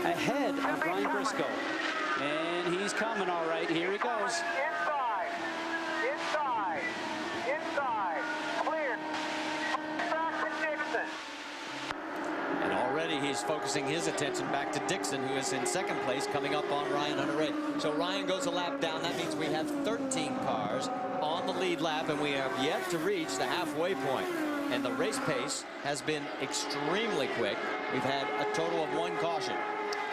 ahead of Ryan Briscoe. And he's coming all right. Here he goes. Inside. Inside. Inside. Clear. Back to Dixon. And already he's focusing his attention back to Dixon, who is in second place, coming up on Ryan Hunter-Reay. So Ryan goes a lap down. That means we have 13 cars on the lead lap, and we have yet to reach the halfway point. And the race pace has been extremely quick. We've had a total of 1 caution.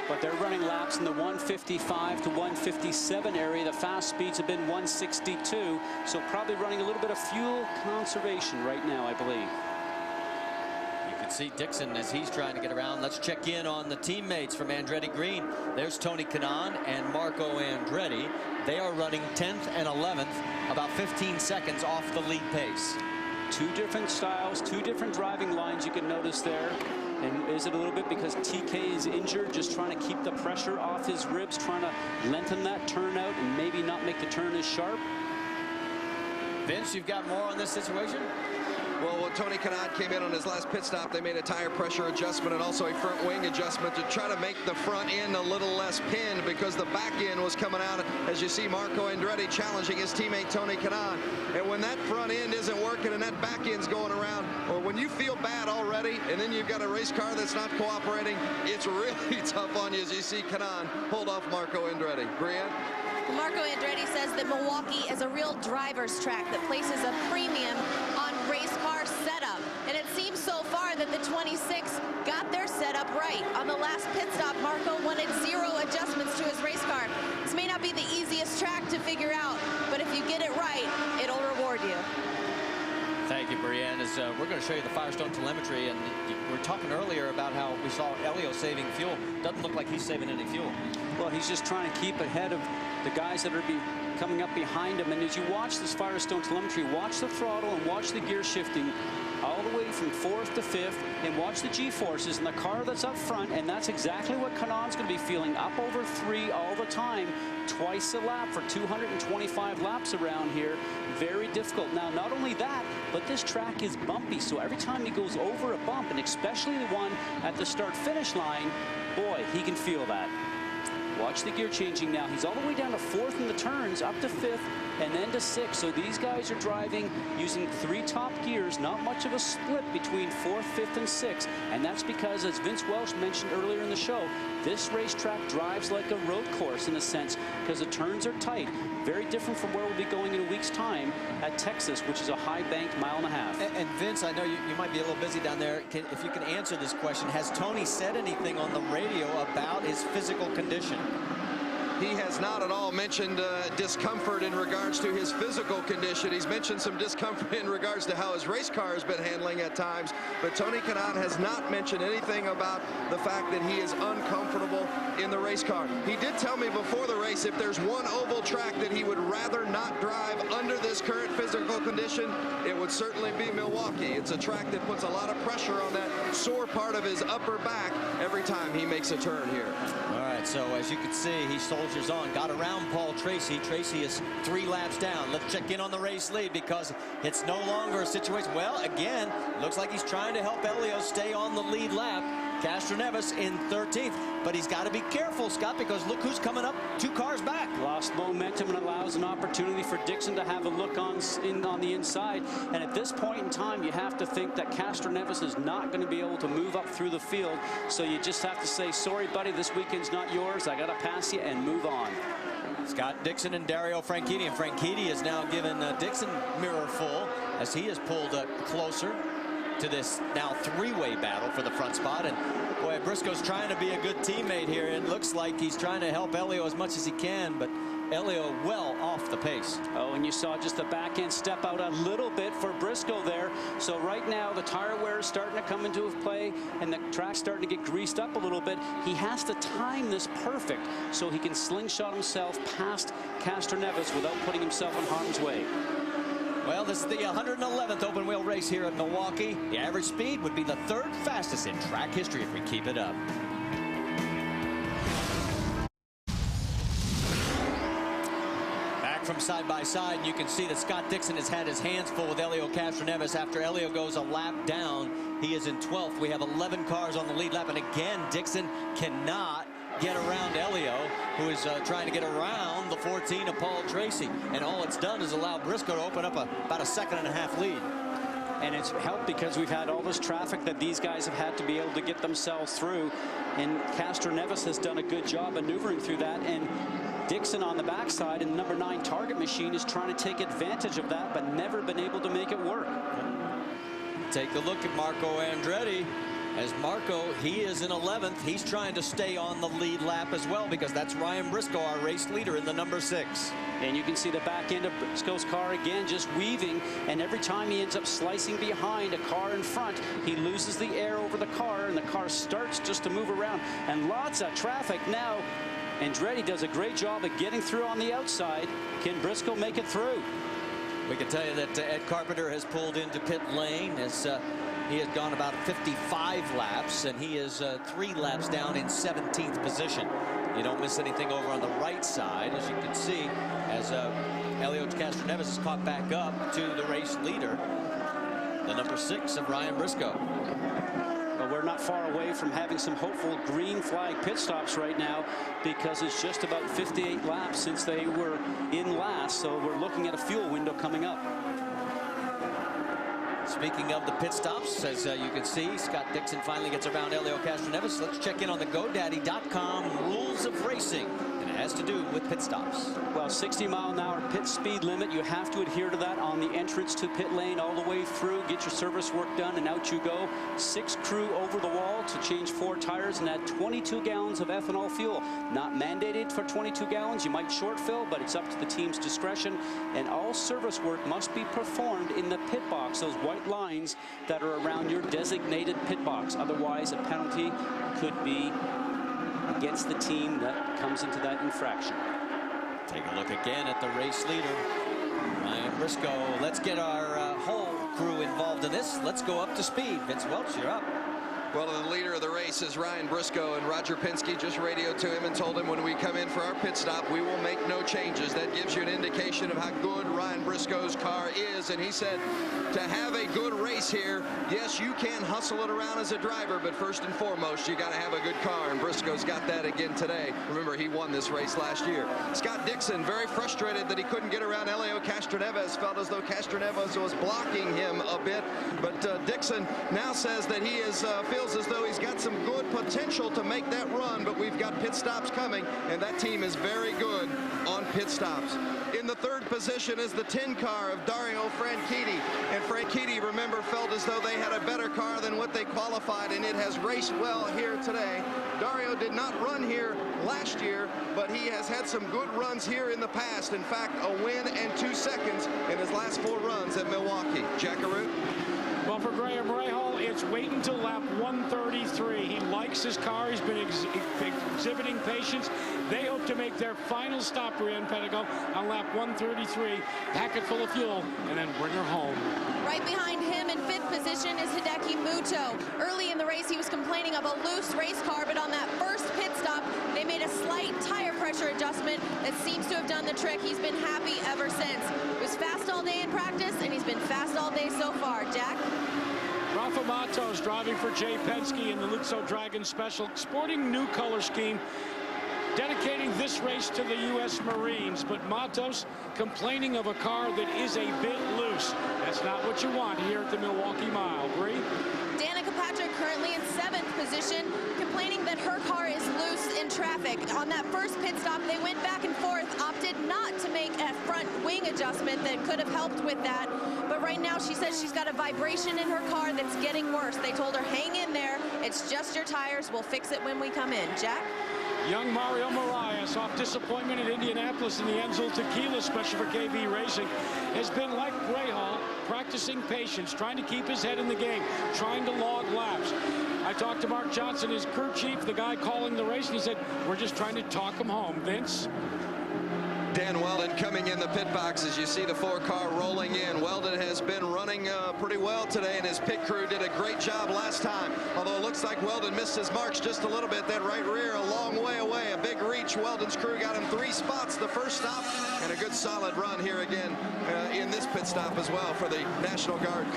But they're running laps in the 155 to 157 area. The fast speeds have been 162. So probably running a little bit of fuel conservation right now, I believe. You can see Dixon as he's trying to get around. Let's check in on the teammates from Andretti Green. There's Tony Kanaan and Marco Andretti. They are running 10th and 11th, about 15 seconds off the lead pace. 2 different styles, 2 different driving lines you can notice there. And is it a little bit because TK is injured, just trying to keep the pressure off his ribs, trying to lengthen that turnout and maybe not make the turn as sharp? Vince, you've got more on this situation? Well, when Tony Kanaan came in on his last pit stop, they made a tire pressure adjustment and also a front wing adjustment to try to make the front end a little less pinned because the back end was coming out, as you see Marco Andretti challenging his teammate Tony Kanaan. And when that front end isn't working and that back end's going around, or when you feel bad already and then you've got a race car that's not cooperating, it's really tough on you, as you see Kanaan hold off Marco Andretti. Brianne? Marco Andretti says that Milwaukee is a real driver's track that places a premium on race car setup. And it seems so far that the 26 got their setup right. On the last pit stop, Marco wanted 0 adjustments to his race car. This may not be the easiest track to figure out, but if you get it right, it'll reward you. Thank you, Brianne. As we're going to show you the Firestone telemetry, and we were talking earlier about how we saw Elio saving fuel. Doesn't look like he's saving any fuel. Well, he's just trying to keep ahead of the guys that are coming up behind him. And as you watch this Firestone telemetry, watch the throttle and watch the gear shifting all the way from 4th to 5th, and watch the G-forces in the car that's up front, and that's exactly what Kanaan's going to be feeling, up over 3 all the time, twice a lap for 225 laps around here. Very difficult. Now, not only that, but this track is bumpy, so every time he goes over a bump, and especially the one at the start-finish line, boy, he can feel that. Watch the gear changing now. He's all the way down to 4th in the turns, up to 5th, and then to 6th. So these guys are driving using 3 top gears, not much of a split between 4th, 5th, and 6th. And that's because, as Vince Welsh mentioned earlier in the show, this racetrack drives like a road course in a sense, because the turns are tight. Very different from where we'll be going in a week's time at Texas, which is a high-banked 1.5 miles. And Vince, I know you might be a little busy down there. If you can answer this question, has Tony said anything on the radio about his physical condition? He has not at all mentioned discomfort in regards to his physical condition. He's mentioned some discomfort in regards to how his race car has been handling at times. But Tony Kanaan has not mentioned anything about the fact that he is uncomfortable in the race car. He did tell me before the race if there's one oval track that he would rather not drive under this current physical condition, it would certainly be Milwaukee. It's a track that puts a lot of pressure on that sore part of his upper back every time he makes a turn here. All right, so as you can see, he soldiers on, got around Paul Tracy. Tracy is 3 laps down. Let's check in on the race lead because it's no longer a situation. Well, again, looks like he's trying to help Elio stay on the lead lap. Castroneves in 13th, but he's got to be careful, Scott, because look who's coming up 2 cars back. Lost momentum and allows an opportunity for Dixon to have a look on the inside. And at this point in time, you have to think that Castroneves is not going to be able to move up through the field. So you just have to say, sorry, buddy, this weekend's not yours. I got to pass you and move on. Scott Dixon and Dario Franchitti. And Franchitti has now given Dixon mirror full as he has pulled closer to this now 3-way battle for the front spot. And boy, Briscoe's trying to be a good teammate here. It looks like he's trying to help Elio as much as he can, but Elio well off the pace. Oh, and you saw just the back end step out a little bit for Briscoe there. So right now the tire wear is starting to come into play and the track's starting to get greased up a little bit. He has to time this perfect so he can slingshot himself past Castroneves without putting himself in harm's way. Well, this is the 111th open wheel race here at Milwaukee. The average speed would be the 3rd fastest in track history if we keep it up. Back from side by side, you can see that Scott Dixon has had his hands full with Elio Castroneves. After Elio goes a lap down, he is in 12th. We have 11 cars on the lead lap, and again, Dixon cannot get around Elio, who is trying to get around the 14 of Paul Tracy. And all it's done is allow Briscoe to open up about a 1.5-second lead. And it's helped because we've had all this traffic that these guys have had to be able to get themselves through. And Castroneves has done a good job maneuvering through that. And Dixon on the backside in the number 9 target machine is trying to take advantage of that, but never been able to make it work. Take a look at Marco Andretti. As Marco, he is in 11th. He's trying to stay on the lead lap as well because that's Ryan Briscoe, our race leader in the number 6. And you can see the back end of Briscoe's car again just weaving, and every time he ends up slicing behind a car in front, he loses the air over the car and the car starts just to move around. And lots of traffic now. Andretti does a great job of getting through on the outside. Can Briscoe make it through? We can tell you that Ed Carpenter has pulled into pit lane as he has gone about 55 laps, and he is 3 laps down in 17th position. You don't miss anything over on the right side, as you can see, as Elio Castroneves is caught back up to the race leader, the number 6 of Ryan Briscoe. But we're not far away from having some hopeful green flag pit stops right now because it's just about 58 laps since they were in last. So we're looking at a fuel window coming up. Speaking of the pit stops, as you can see, Scott Dixon finally gets around Elio Castroneves. Let's check in on the GoDaddy.com rules of racing. And it has to do with pit stops. Well, 60-mile-an-hour pit speed limit. You have to adhere to that on the entrance to pit lane all the way through. Get your service work done, and out you go. 6 crew over the wall to change 4 tires and add 22 gallons of ethanol fuel. Not mandated for 22 gallons. You might short fill, but it's up to the team's discretion. And all service work must be performed in the pit box, those white lines that are around your designated pit box. Otherwise, a penalty could be against the team that comes into that infraction. Take a look again at the race leader, Ryan Briscoe. Let's get our whole crew involved in this. Let's go up to speed. Vince Welch, you're up. Well, the leader of the race is Ryan Briscoe, and Roger Penske just radioed to him and told him when we come in for our pit stop, we will make no changes. That gives you an indication of how good Ryan Briscoe's car is. And he said to have a good race here, yes, you can hustle it around as a driver, but first and foremost, you got to have a good car, and Briscoe's got that again today. Remember, he won this race last year. Scott Dixon, very frustrated that he couldn't get around Elio Castroneves, felt as though Castroneves was blocking him a bit, but Dixon now says that he is feels as though he's got some good potential to make that run, but we've got pit stops coming, and that team is very good on pit stops. In the 3rd position is the 10 car of Dario Franchitti, and Franchitti, remember, felt as though they had a better car than what they qualified, and it has raced well here today. Dario did not run here last year, but he has had some good runs here in the past. In fact, a win and 2 seconds in his last 4 runs at Milwaukee. Jackaroo? Well, for Graham Rahal, it's wait until lap 133. He likes his car. He's been exhibiting patience. They hope to make their final stop, Brianne Pedigo, on lap 133. Pack it full of fuel and then bring her home. Right behind him in 5th position is Hideki Muto. Early in the race, he was complaining of a loose race car, but on that first pit stop, they made a slight tire pressure adjustment that seems to have done the trick. He's been happy ever since. He was fast all day in practice, and he's been fast all day so far. Jack? Rafa Matos driving for Jay Penske in the Lutzo Dragon Special, sporting new color scheme, dedicating this race to the U.S. Marines. But Matos complaining of a car that is a bit loose. That's not what you want here at the Milwaukee Mile. Bree? Danica Patrick currently in 7th position, complaining that her car is loose in traffic. On that first pit stop, they went back and forth, opted not to make a front wing adjustment that could have helped with that. But right now, she says she's got a vibration in her car that's getting worse. They told her, hang in there. It's just your tires. We'll fix it when we come in. Jack? Young Mario Moraes, off disappointment at Indianapolis in the Enzel Tequila Special for KB Racing, has been like Rahal, practicing patience, trying to keep his head in the game, trying to log laps. I talked to Mark Johnson, his crew chief, the guy calling the race, and he said, we're just trying to talk him home. Vince? Dan Weldon coming in the pit box as you see the 4-car rolling in. Weldon has been running pretty well today, and his pit crew did a great job last time. Although it looks like Weldon missed his marks just a little bit. That right rear a long way away, a big reach. Weldon's crew got him 3 spots the first stop, and a good solid run here again in this pit stop as well for the National Guard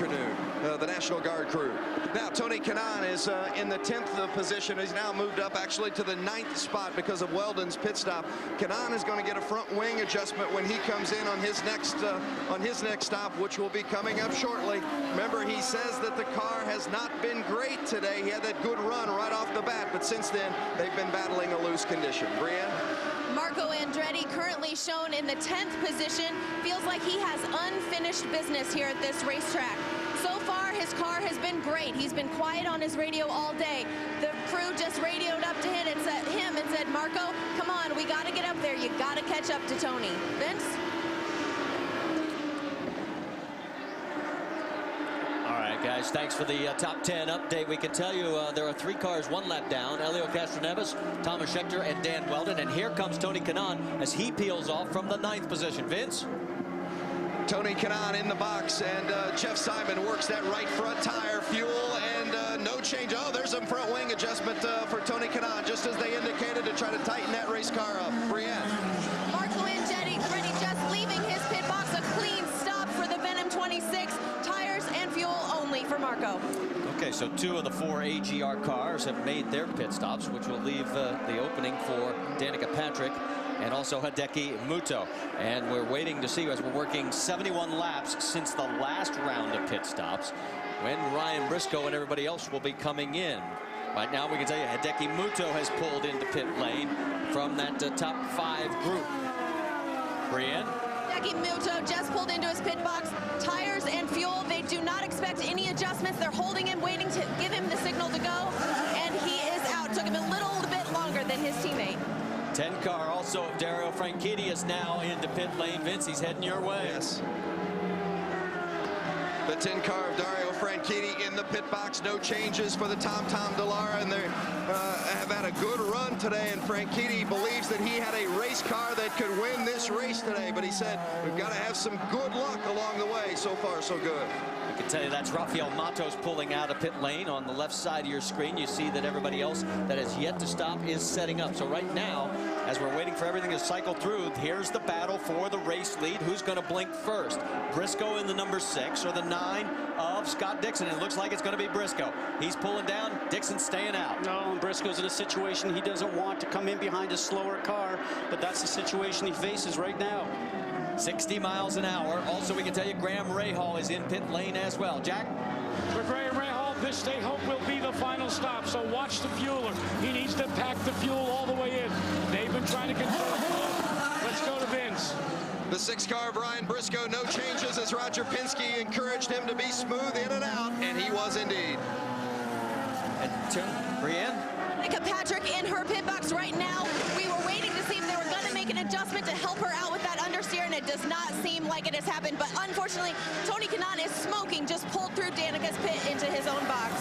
crew. Now Tony Kanaan is in the 10th position. He's now moved up actually to the 9th spot because of Weldon's pit stop. Kanaan is going to get a front wing adjustment when he comes in on his next stop, which will be coming up shortly. Remember, he says that the car has not been great today. He had that good run right off the bat, but since then they've been battling a loose condition. Brienne? Marco Andretti, currently shown in the 10th position, feels like he has unfinished business here at this racetrack. So far, his car has been great. He's been quiet on his radio all day. The crew just radioed up to him and said, Marco, come on, we got to get up there. You got to catch up to Tony. Vince? All right, guys, thanks for the top 10 update. We can tell you there are 3 cars 1 lap down. Elio Castroneves, Thomas Scheckter, and Dan Weldon. And here comes Tony Kanaan as he peels off from the 9th position. Vince? Tony Kanaan in the box, and Jeff Simon works that right front tire, fuel, and no change. Oh, there's some front wing adjustment for Tony Kanaan, just as they indicated, to try to tighten that race car up. Brienne. Marco Andretti just leaving his pit box. A clean stop for the Venom 26. Tires and fuel only for Marco. Okay, so 2 of the 4 AGR cars have made their pit stops, which will leave the opening for Danica Patrick and also Hideki Muto. And we're waiting to see, as we're working 71 laps since the last round of pit stops, when Ryan Briscoe and everybody else will be coming in. Right now we can tell you Hideki Muto has pulled into pit lane from that top 5 group. Brienne? Hideki Muto just pulled into his pit box. Tires and fuel, they do not expect any adjustments. They're holding him, waiting to give him the signal to go, and he is out. Took him a little bit longer than his teammate. 10 car also of Dario Franchitti is now into pit lane. Vince, he's heading your way. Yes. The 10 car of Dario Franchitti in the pit box. No changes for the Tom Dallara, and they have had a good run today, and Franchitti believes that he had a race car that could win this race today, but he said we've got to have some good luck along the way. So far, so good. I can tell you that's Rafael Matos pulling out of pit lane. On the left side of your screen, you see that everybody else that has yet to stop is setting up. So right now, as we're waiting for everything to cycle through, here's the battle for the race lead. Who's going to blink first? Briscoe in the number 6 or the 9 of Scott Dixon? It looks like it's going to be Briscoe. He's pulling down. Dixon's staying out. No, Briscoe's in a situation he doesn't want to come in behind a slower car, but that's the situation he faces right now. 60 miles an hour. Also, we can tell you Graham Rahal is in pit lane as well. Jack? For Graham Rahal, this they hope will be the final stop. So watch the fueler. He needs to pack the fuel all the way in. They've been trying to control fuel. Let's go to Vince. The 6 car of Ryan Briscoe, no changes as Roger Penske encouraged him to be smooth in and out, and he was indeed. And Brienne? Danica Patrick in her pit box right now. We were waiting to see if they were going to make an adjustment to help her out with that understeer, and it does not seem like it has happened. But unfortunately, Tony Kanaan is smoking, just pulled through Danica's pit into his own box.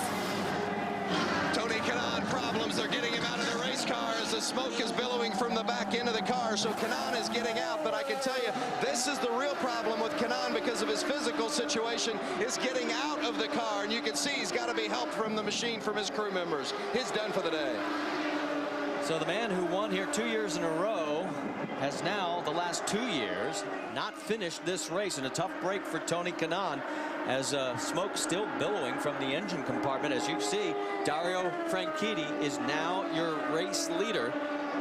Tony Kanaan problems. They're getting him out of the race car as the smoke is billowing from the back end of the car. So Kanaan is getting out, but I can tell you this is the real problem with Kanaan because of his physical situation, is getting out of the car. And you can see he's got to be helped from the machine, from his crew members. He's done for the day. So the man who won here 2 years in a row has now, the last 2 years, not finished this race, in a tough break for Tony Kanaan, as smoke still billowing from the engine compartment. As you see, Dario Franchitti is now your race leader,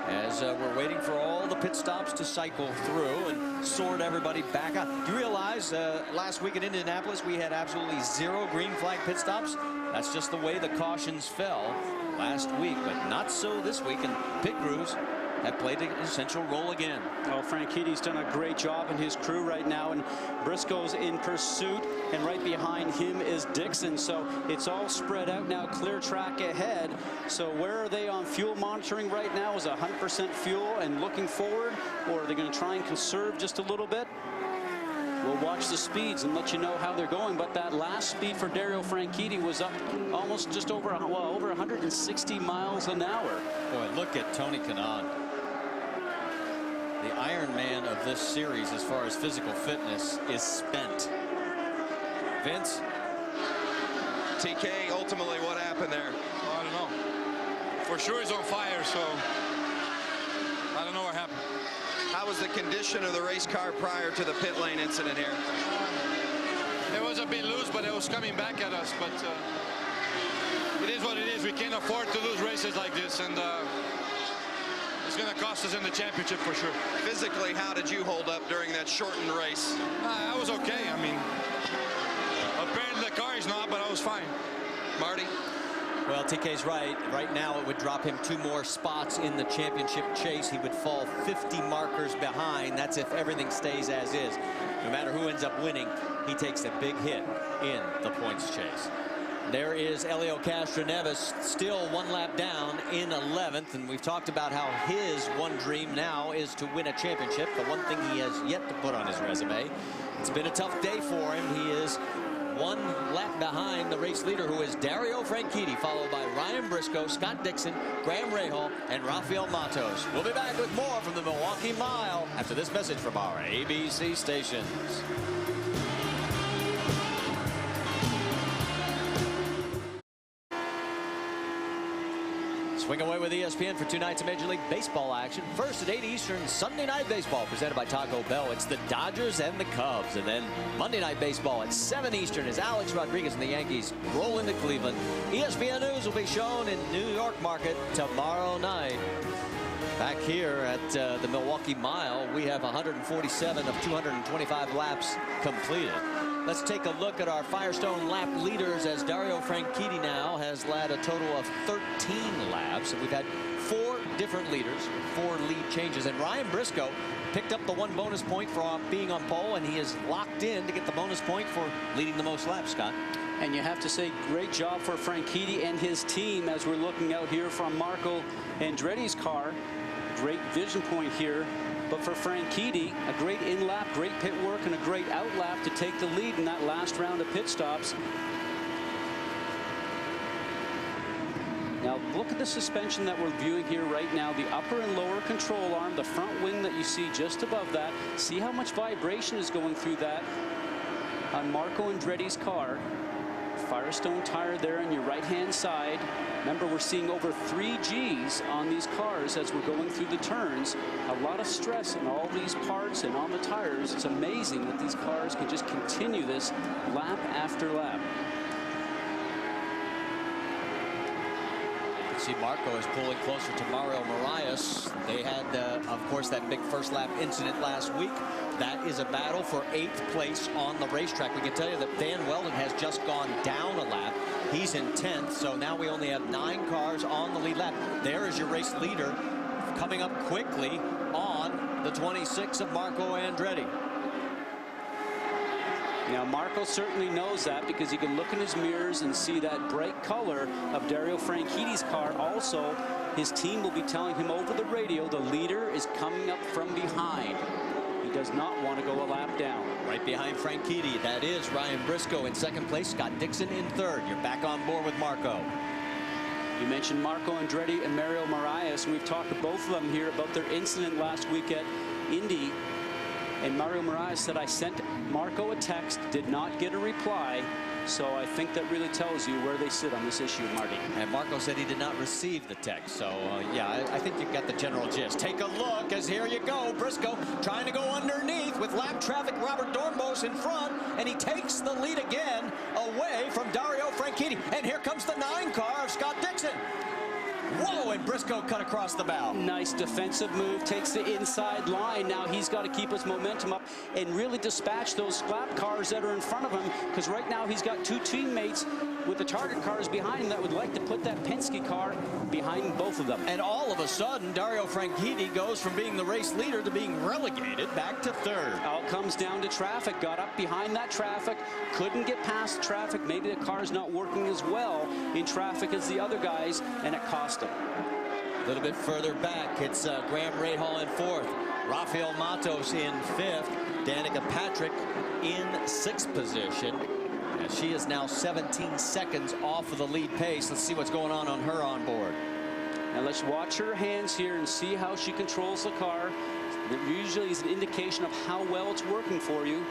as we're waiting for all the pit stops to cycle through and sort everybody back out. Do you realize last week in Indianapolis we had absolutely 0 green flag pit stops? That's just the way the cautions fell last week, but not so this week, and pit crews have played an essential role again. Well, Franchitti's done a great job in his crew right now, and Briscoe's in pursuit, and right behind him is Dixon. So it's all spread out now, clear track ahead. So where are they on fuel monitoring right now? Is 100% fuel and looking forward, or are they going to try and conserve just a little bit? We'll watch the speeds and let you know how they're going. But that last speed for Dario Franchitti was up almost just over, well, over 160 miles an hour. Boy, look at Tony Kanaan. The Iron Man of this series, as far as physical fitness, is spent. Vince? TK, ultimately, what happened there? Oh, I don't know. For sure he's on fire, so I don't know what happened. How was the condition of the race car prior to the pit lane incident here? It was a bit loose, but it was coming back at us. But it is what it is. We can't afford to lose races like this, and it's going to cost us in the championship for sure. Physically, how did you hold up during that shortened race? I was okay. I mean, apparently the car is not, but I was fine. Marty? Well, TK's right. Right now, it would drop him 2 more spots in the championship chase. He would fall 50 markers behind. That's if everything stays as is. No matter who ends up winning, he takes a big hit in the points chase. There is Helio Castroneves, still 1 lap down in 11th, and we've talked about how his one dream now is to win a championship, the one thing he has yet to put on his resume. It's been a tough day for him. He is 1 lap behind the race leader, who is Dario Franchitti, followed by Ryan Briscoe, Scott Dixon, Graham Rahal, and Rafael Matos. We'll be back with more from the Milwaukee Mile after this message from our ABC stations. Swing away with ESPN for 2 nights of Major League Baseball action. First at 8 Eastern, Sunday Night Baseball presented by Taco Bell. It's the Dodgers and the Cubs. And then Monday Night Baseball at 7 Eastern as Alex Rodriguez and the Yankees roll into Cleveland. ESPN News will be shown in New York Market tomorrow night. Back here at the Milwaukee Mile, we have 147 of 225 laps completed. Let's take a look at our Firestone lap leaders, as Dario Franchitti now has led a total of 13 laps. We've had 4 different leaders, 4 lead changes, and Ryan Briscoe picked up the 1 bonus point for being on pole, and he is locked in to get the bonus point for leading the most laps, Scott. And you have to say, great job for Franchitti and his team as we're looking out here from Marco Andretti's car. Great vision point here. But for Franchitti, a great in-lap, great pit work, and a great out-lap to take the lead in that last round of pit stops. Now look at the suspension that we're viewing here right now. The upper and lower control arm, the front wing that you see just above that. See how much vibration is going through that on Marco Andretti's car. Firestone tire there on your right-hand side. Remember, we're seeing over 3 Gs on these cars as we're going through the turns. A lot of stress on all these parts and on the tires. It's amazing that these cars can just continue this lap after lap. See, Marco is pulling closer to Mario Moraes. They had, of course, that big first lap incident last week. That is a battle for 8th place on the racetrack. We can tell you that Van Weldon has just gone down a lap. He's in 10th, so now we only have 9 cars on the lead lap. There is your race leader coming up quickly on the 26 of Marco Andretti. Now Marco certainly knows that, because he can look in his mirrors and see that bright color of Dario Franchitti's car. Also, his team will be telling him over the radio the leader is coming up from behind. He does not want to go a lap down. Right behind Franchitti, that is Ryan Briscoe in 2nd place, Scott Dixon in 3rd. You're back on board with Marco. You mentioned Marco Andretti and Mario Moraes, and we've talked to both of them here about their incident last week at Indy. And Mario Moraes said, I sent Marco a text, did not get a reply. So I think that really tells you where they sit on this issue, Marty. And Marco said he did not receive the text. So, yeah, I think you've got the general gist. Take a look as here you go. Briscoe trying to go underneath with lap traffic. Robert Dornbos in front, and he takes the lead again away from Dario Franchitti. And here comes the 9 car of Scott Dixon. Whoa, and Briscoe cut across the bow. Nice defensive move, takes the inside line. Now he's got to keep his momentum up and really dispatch those lap cars that are in front of him, because right now he's got two teammates with the target cars behind him that would like to put that Penske car behind both of them. And all of a sudden, Dario Franchitti goes from being the race leader to being relegated back to third. All comes down to traffic. Got up behind that traffic, couldn't get past traffic. Maybe the car's not working as well in traffic as the other guys, and it cost him. A little bit further back, it's Graham Rahal in fourth, Rafael Matos in fifth, Danica Patrick in sixth position. She is now 17 seconds off of the lead pace. Let's see what's going on her onboard. Now let's watch her hands here and see how she controls the car. It usually is an indication of how well it's working for you.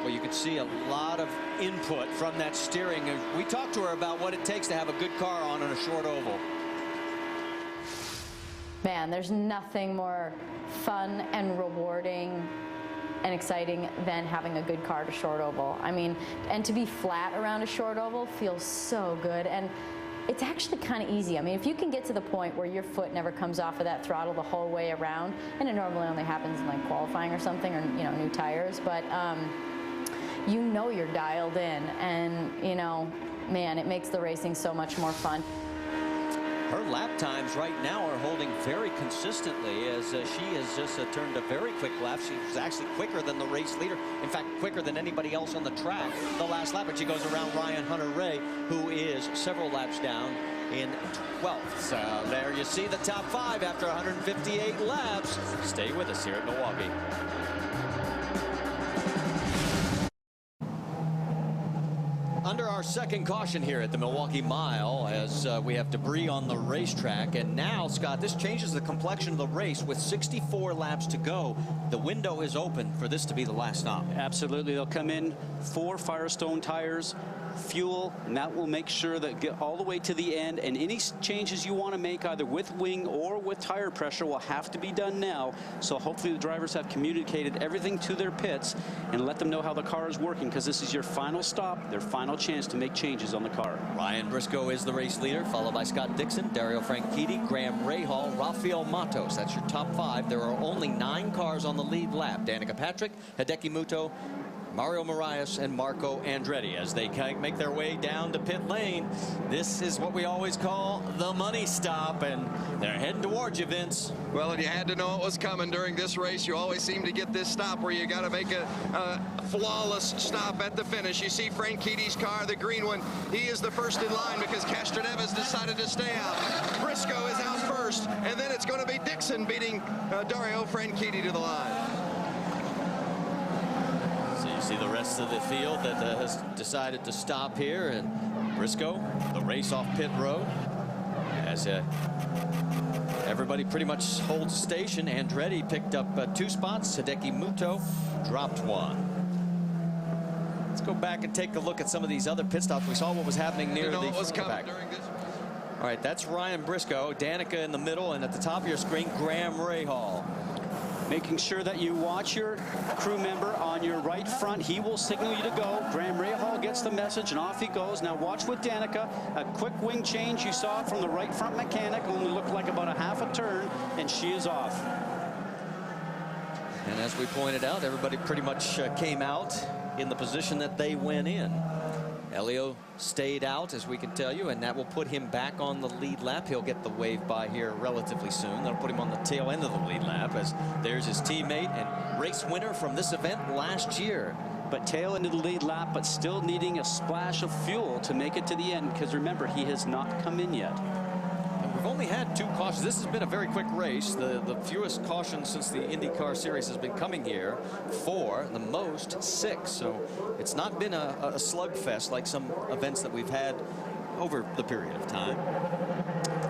Well, you can see a lot of input from that steering. We talked to her about what it takes to have a good car on a short oval. Man, there's nothing more fun and rewarding and exciting than having a good car to short oval. I mean, and to be flat around a short oval feels so good. And it's actually kind of easy. I mean, if you can get to the point where your foot never comes off of that throttle the whole way around, and it normally only happens in like qualifying or something, or new tires, but you know you're dialed in, and man, it makes the racing so much more fun. Her lap times right now are holding very consistently, as she has just turned a very quick lap. She's actually quicker than the race leader. In fact, quicker than anybody else on the track the last lap. But she goes around Ryan Hunter-Reay, who is several laps down in 12th. So there you see the top five after 158 laps. Stay with us here at Milwaukee. Under our second caution here at the Milwaukee Mile, as we have debris on the racetrack. And now, Scott, this changes the complexion of the race with 64 laps to go. The window is open for this to be the last stop. Absolutely. They'll come in 4 Firestone tires, fuel, and that will make sure that get all the way to the end. And any changes you want to make, either with wing or with tire pressure, will have to be done now. So hopefully the drivers have communicated everything to their pits and let them know how the car is working, because this is your final stop, their final chance to make changes on the car. Ryan Briscoe is the race leader, followed by Scott Dixon, Dario Franchitti, Graham Rahal, Rafael Matos. That's your top 5. There are only 9 cars on the lead lap. Danica Patrick, Hideki Muto, Mario Marias, and Marco Andretti as they make their way down to pit lane. This is what we always call the money stop, and they're heading towards you, Vince. Well, and you had to know it was coming during this race. You always seem to get this stop where you got to make a flawless stop at the finish. You see Franchitti's car, the green one. He is the first in line because Castroneves decided to stay out. Briscoe is out first, and then it's going to be Dixon beating Dario Franchitti to the line. So you see the rest of the field that has decided to stop here, and Briscoe, the race off pit road, as everybody pretty much holds station. Andretti picked up 2 spots. Hideki Muto dropped 1. Let's go back and take a look at some of these other pit stops. We saw what was happening near the back. All right, that's Ryan Briscoe, Danica in the middle, and at the top of your screen, Graham Rahal. Making sure that you watch your crew member on your right front. He will signal you to go. Graham Rahal gets the message, and off he goes. Now watch with Danica. A quick wing change you saw from the right front mechanic. Only looked like about a half a turn, and she is off. And as we pointed out, everybody pretty much came out in the position that they went in. Elio stayed out, as we can tell you, and that will put him back on the lead lap. He'll get the wave by here relatively soon. That'll put him on the tail end of the lead lap, as there's his teammate and race winner from this event last year. But tail end of the lead lap, but still needing a splash of fuel to make it to the end, because remember, he has not come in yet. We've only had 2 cautions. This has been a very quick race. The fewest cautions since the IndyCar series has been coming here, 4, the most 6. So it's not been a slugfest like some events that we've had over the period of time.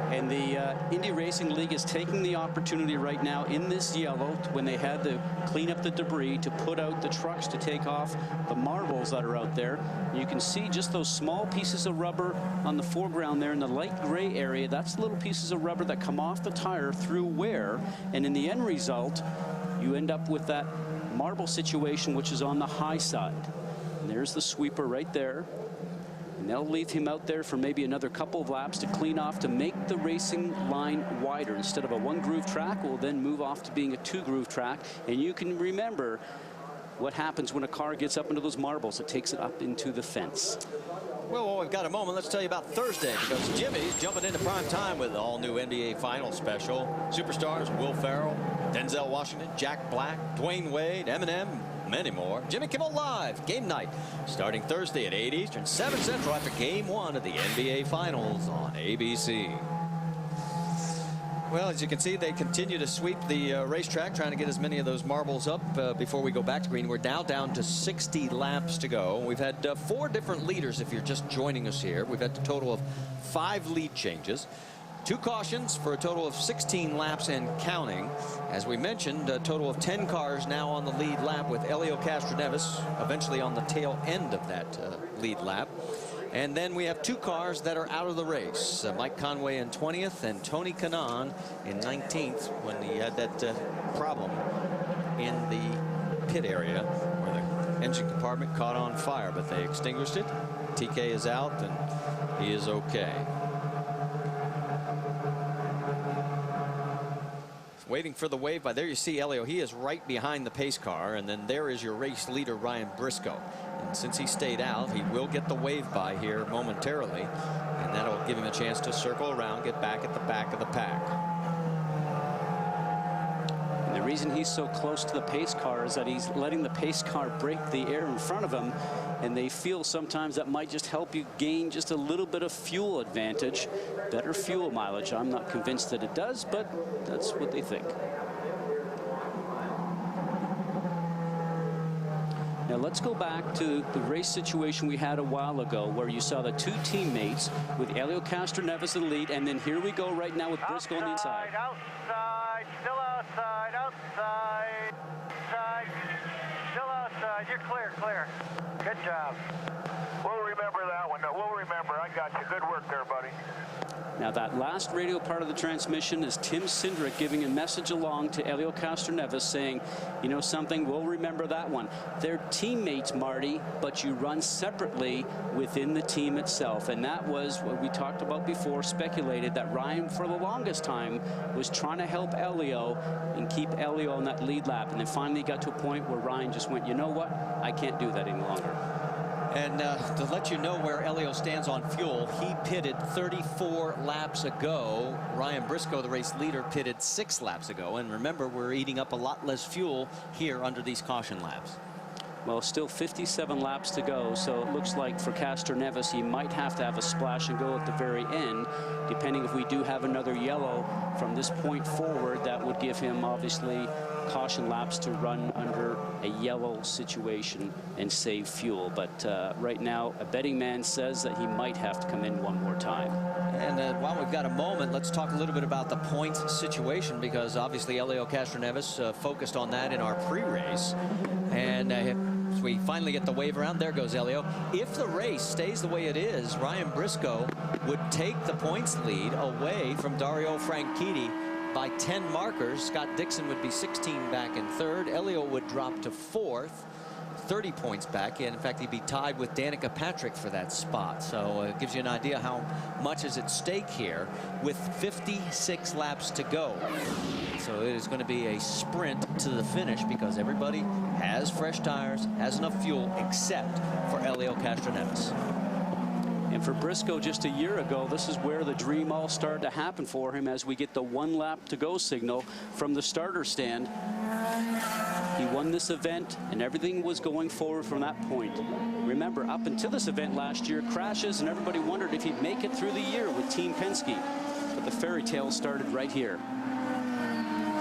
And the Indy Racing League is taking the opportunity right now in this yellow, when they had to clean up the debris, to put out the trucks to take off the marbles that are out there. You can see just those small pieces of rubber on the foreground there in the light gray area. That's little pieces of rubber that come off the tire through wear. And in the end result, you end up with that marble situation, which is on the high side. And there's the sweeper right there. And And they'll leave him out there for maybe another couple of laps to clean off, to make the racing line wider. Instead of a one-groove track, we'll then move off to being a two-groove track. And you can remember what happens when a car gets up into those marbles. It takes it up into the fence. Well, while we've got a moment, let's tell you about Thursday, because Jimmy's jumping into prime time with the all-new NBA Final Special. Superstars Will Ferrell, Denzel Washington, Jack Black, Dwayne Wade, Eminem, many more. Jimmy Kimmel Live, game night, starting Thursday at 8 Eastern, 7 Central after Game 1 of the NBA Finals on ABC. Well, as you can see, they continue to sweep the racetrack, trying to get as many of those marbles up before we go back to green. We're now down to 60 laps to go. We've had 4 different leaders if you're just joining us here. We've had a total of 5 lead changes. 2 cautions for a total of 16 laps and counting. As we mentioned, a total of 10 cars now on the lead lap, with Helio Castroneves eventually on the tail end of that lead lap. And then we have 2 cars that are out of the race. Mike Conway in 20th and Tony Kanaan in 19th, when he had that problem in the pit area where the engine compartment caught on fire, but they extinguished it. TK is out and he is okay. Waiting for the wave by. There you see Helio. He is right behind the pace car, and then there is your race leader, Ryan Briscoe. And since he stayed out, he will get the wave by here momentarily, and that'll give him a chance to circle around, get back at the back of the pack. And the reason he's so close to the pace car is that he's letting the pace car break the air in front of him, and they feel sometimes that might just help you gain just a little bit of fuel advantage, better fuel mileage. I'm not convinced that it does, but that's what they think. Now let's go back to the race situation we had a while ago, where you saw the 2 teammates with Helio Castroneves in the lead, and then here we go right now with Briscoe on the inside. Outside, still outside, outside, outside, still outside. You're clear, clear. Good job. We'll remember that one. We'll remember. I got you. Good work there, buddy. Now that last radio part of the transmission is Tim Cindric giving a message along to Helio Castroneves saying, you know something, we'll remember that one. They're teammates, Marty, but you run separately within the team itself. And that was what we talked about before, speculated that Ryan for the longest time was trying to help Helio and keep Helio on that lead lap. And then finally got to a point where Ryan just went, you know what, I can't do that any longer. And to let you know where Helio stands on fuel, he pitted 34 laps ago. Ryan Briscoe, the race leader, pitted 6 laps ago. And remember, we're eating up a lot less fuel here under these caution laps. Well, still 57 laps to go, so it looks like for Castroneves, he might have to have a splash and go at the very end, depending if we do have another yellow from this point forward. That would give him, obviously, caution laps to run under a yellow situation and save fuel. But right now, a betting man says that he might have to come in one more time. And while we've got a moment, let's talk a little bit about the points situation, because obviously Helio Castroneves focused on that in our pre-race. And as we finally get the wave around, there goes Helio. If the race stays the way it is, Ryan Briscoe would take the points lead away from Dario Franchitti by 10 markers. Scott Dixon would be 16 back in 3rd. Helio would drop to 4th. 30 points back, and in fact he'd be tied with Danica Patrick for that spot. So it gives you an idea how much is at stake here with 56 laps to go. So it is going to be a sprint to the finish, because everybody has fresh tires, has enough fuel, except for Helio Castroneves. And for Briscoe, just a year ago, this is where the dream all started to happen for him, as we get the 1 lap to go signal from the starter stand. He won this event, and everything was going forward from that point. Remember, up until this event last year, crashes, and everybody wondered if he'd make it through the year with Team Penske. But the fairy tale started right here.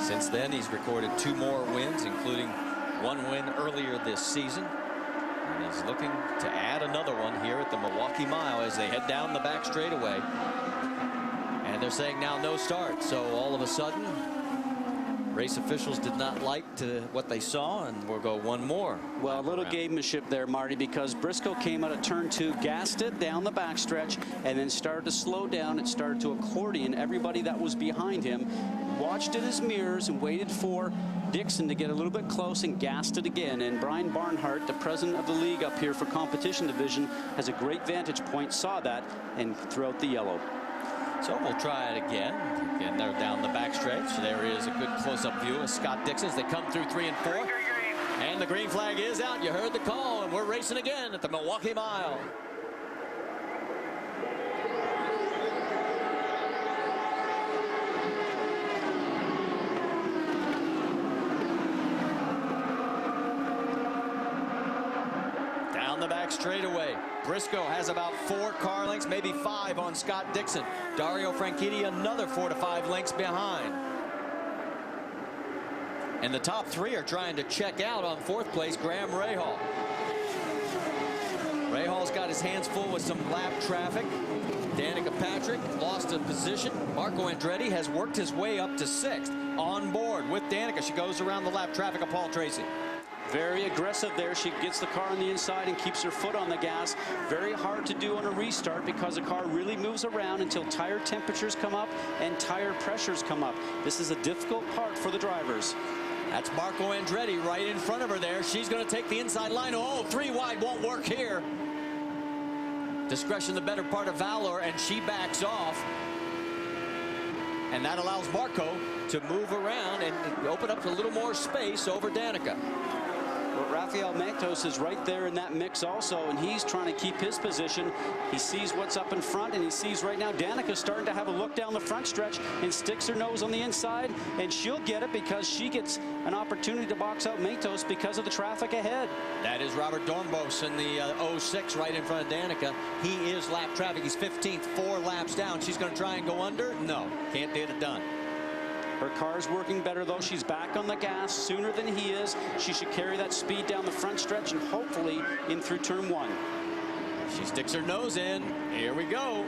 Since then, he's recorded 2 more wins, including 1 win earlier this season. And he's looking to add another one here at the Milwaukee Mile as they head down the back straightaway. And they're saying now no start. So all of a sudden, race officials did not like what they saw, and we'll go 1 more. Well, a little gamemanship there, Marty, because Briscoe came out of turn 2, gassed it down the backstretch, and then started to slow down. It started to accordion everybody that was behind him, watched in his mirrors and waited for Dixon to get a little bit close and gassed it again. And Brian Barnhart, the president of the league up here for competition division, has a great vantage point, saw that, and threw out the yellow. So we'll try it again. Again, they're down the backstretch. There is a good close-up view of Scott Dixon as they come through 3 and 4. And the green flag is out. You heard the call, and we're racing again at the Milwaukee Mile. Down the back straightaway. Briscoe has about 4 car lengths, maybe 5 on Scott Dixon. Dario Franchitti another 4 to 5 lengths behind. And the top 3 are trying to check out on 4th place, Graham Rahal. Rahal's got his hands full with some lap traffic. Danica Patrick lost a position. Marco Andretti has worked his way up to 6th on board with Danica. She goes around the lap traffic of Paul Tracy. Very aggressive there. She gets the car on the inside and keeps her foot on the gas. Very hard to do on a restart because the car really moves around until tire temperatures come up and tire pressures come up. This is a difficult part for the drivers. That's Marco Andretti right in front of her there. She's going to take the inside line. Oh, 3 wide won't work here. Discretion the better part of valor, and she backs off. And that allows Marco to move around and open up a little more space over Danica. Well, Rafael Matos is right there in that mix also, and he's trying to keep his position. He sees what's up in front, and he sees right now Danica's starting to have a look down the front stretch and sticks her nose on the inside, and she'll get it because she gets an opportunity to box out Matos because of the traffic ahead. That is Robert Dornbos in the 06 right in front of Danica. He is lap traffic. He's 15th, 4 laps down. She's going to try and go under. No, can't get it done. Her car's working better, though. She's back on the gas sooner than he is. She should carry that speed down the front stretch and hopefully in through turn 1. She sticks her nose in. Here we go.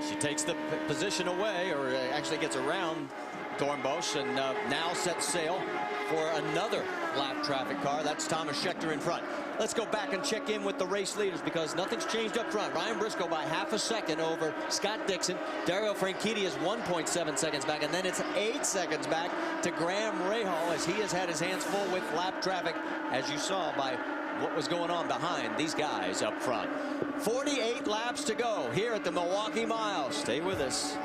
She takes the position away, or actually gets around Dornbos, and now sets sail for another lap traffic car. That's Thomas Schechter in front. Let's go back and check in with the race leaders because nothing's changed up front. Ryan Briscoe by half a second over Scott Dixon. Dario Franchitti is 1.7 seconds back, and then it's 8 seconds back to Graham Rahal as he has had his hands full with lap traffic, as you saw by what was going on behind these guys up front. 48 laps to go here at the Milwaukee Mile. Stay with us.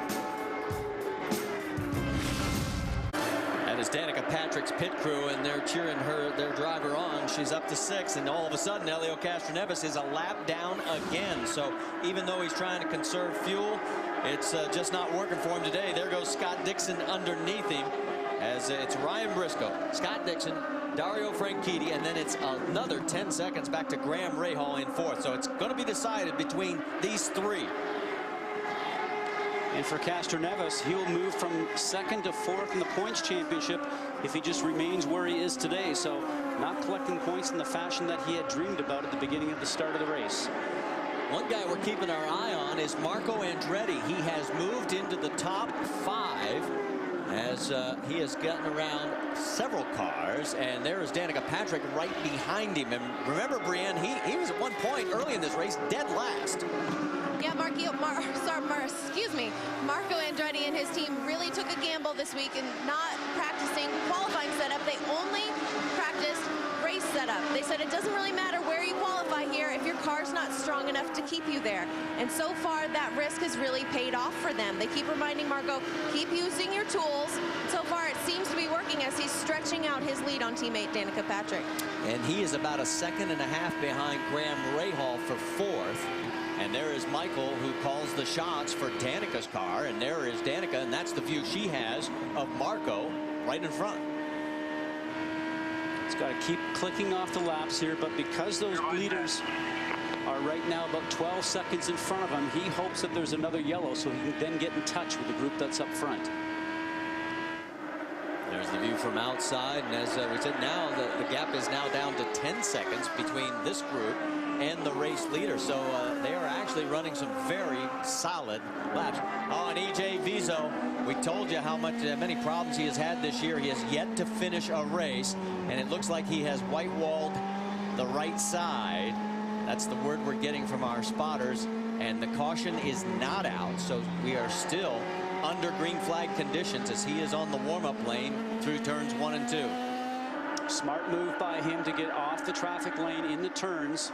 That is Danica Patrick's pit crew, and they're cheering their driver on. She's up to 6, and all of a sudden Elio Castroneves is a lap down again. So even though he's trying to conserve fuel, it's just not working for him today. There goes Scott Dixon underneath him as it's Ryan Briscoe, Scott Dixon, Dario Franchitti, and then it's another 10 seconds back to Graham Rahal in 4th. So it's going to be decided between these 3. And for Castroneves, he'll move from 2nd to 4th in the points championship if he just remains where he is today. So not collecting points in the fashion that he had dreamed about at the beginning of the start of the race. One guy we're keeping our eye on is Marco Andretti. He has moved into the top 5 as he has gotten around several cars, and there is Danica Patrick right behind him. And remember, Brienne, he was at one point early in this race dead last. Yeah, Marco Andretti and his team really took a gamble this week in not practicing qualifying setup. They only practiced race setup. They said it doesn't really matter where you qualify here if your car's not strong enough to keep you there. And so far, that risk has really paid off for them. They keep reminding Marco, keep using your tools. So far, it seems to be working as he's stretching out his lead on teammate Danica Patrick. And he is about 1.5 seconds behind Graham Rahal for 4th. And there is Michael, who calls the shots for Danica's car. And there is Danica, and that's the view she has of Marco right in front. It's got to keep clicking off the laps here, but because those leaders are right now about 12 seconds in front of him, he hopes that there's another yellow so he can then get in touch with the group that's up front. There's the view from outside, and as we said, now the gap is now down to 10 seconds between this group and the race leader. So they are actually running some very solid laps. Oh, and EJ Vizo, we told you how many problems he has had this year. He has yet to finish a race, and it looks like he has white-walled the right side. That's the word we're getting from our spotters, and the caution is not out. So we are still under green flag conditions as he is on the warm-up lane through turns 1 and 2. Smart move by him to get off the traffic lane in the turns.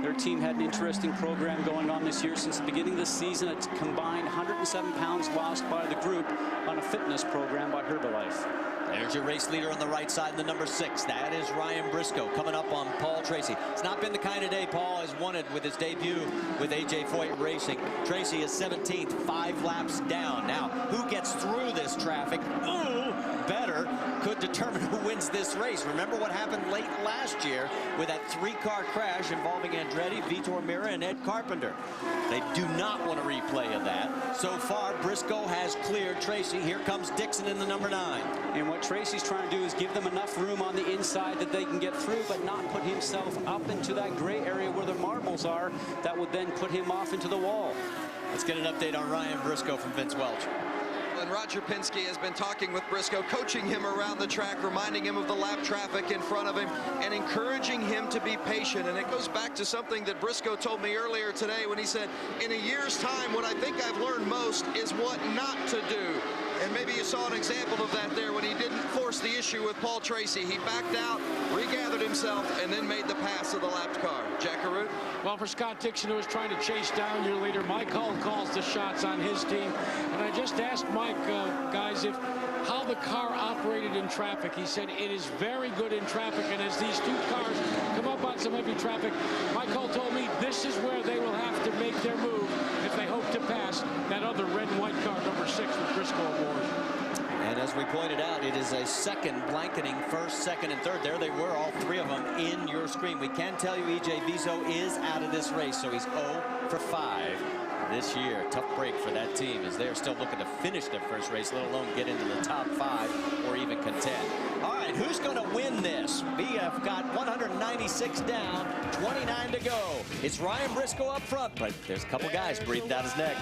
Their team had an interesting program going on this year. Since the beginning of the season, it's combined 107 pounds lost by the group on a fitness program by Herbalife. There's your race leader on the right side, the number 6. That is Ryan Briscoe coming up on Paul Tracy. It's not been the kind of day Paul has wanted with his debut with A.J. Foyt Racing. Tracy is 17th, 5 laps down. Now, who gets through this traffic? Ooh, better could determine who wins this race. Remember what happened late last year with that 3-car crash involving Andretti, Vitor Meira, and Ed Carpenter. They do not want a replay of that. So far, Briscoe has cleared Tracy. Here comes Dixon in the number 9. And what Tracy's trying to do is give them enough room on the inside that they can get through, but not put himself up into that gray area where the marbles are. That would then put him off into the wall. Let's get an update on Ryan Briscoe from Vince Welch. And Roger Penske has been talking with Briscoe, coaching him around the track, reminding him of the lap traffic in front of him, and encouraging him to be patient. And it goes back to something that Briscoe told me earlier today when he said, in a year's time, what I think I've learned most is what not to do. And maybe you saw an example of that there when he didn't force the issue with Paul Tracy. He backed out, regathered himself, and then made the pass of the lapped car. Jack Arute? Well, for Scott Dixon, who was trying to chase down your leader, Mike Hull calls the shots on his team. And I just asked Mike, guys, how the car operated in traffic. He said it is very good in traffic, and as these 2 cars come up on some heavy traffic, Mike Hull told me this is where they will have to make their move if they hope to pass that other red and white car, number 6, with Briscoe aboard. And as we pointed out, it is a second blanketing first, second, and third. There they were, all 3 of them in your screen. We can tell you E.J. Viso is out of this race, so he's 0 for 5 this year. Tough break for that team as they're still looking to finish their first race, let alone get into the top 5 or even contend. All right, who's going to win this? We have got 196 down, 29 to go. It's Ryan Briscoe up front, but there's a couple guys breathing down his neck.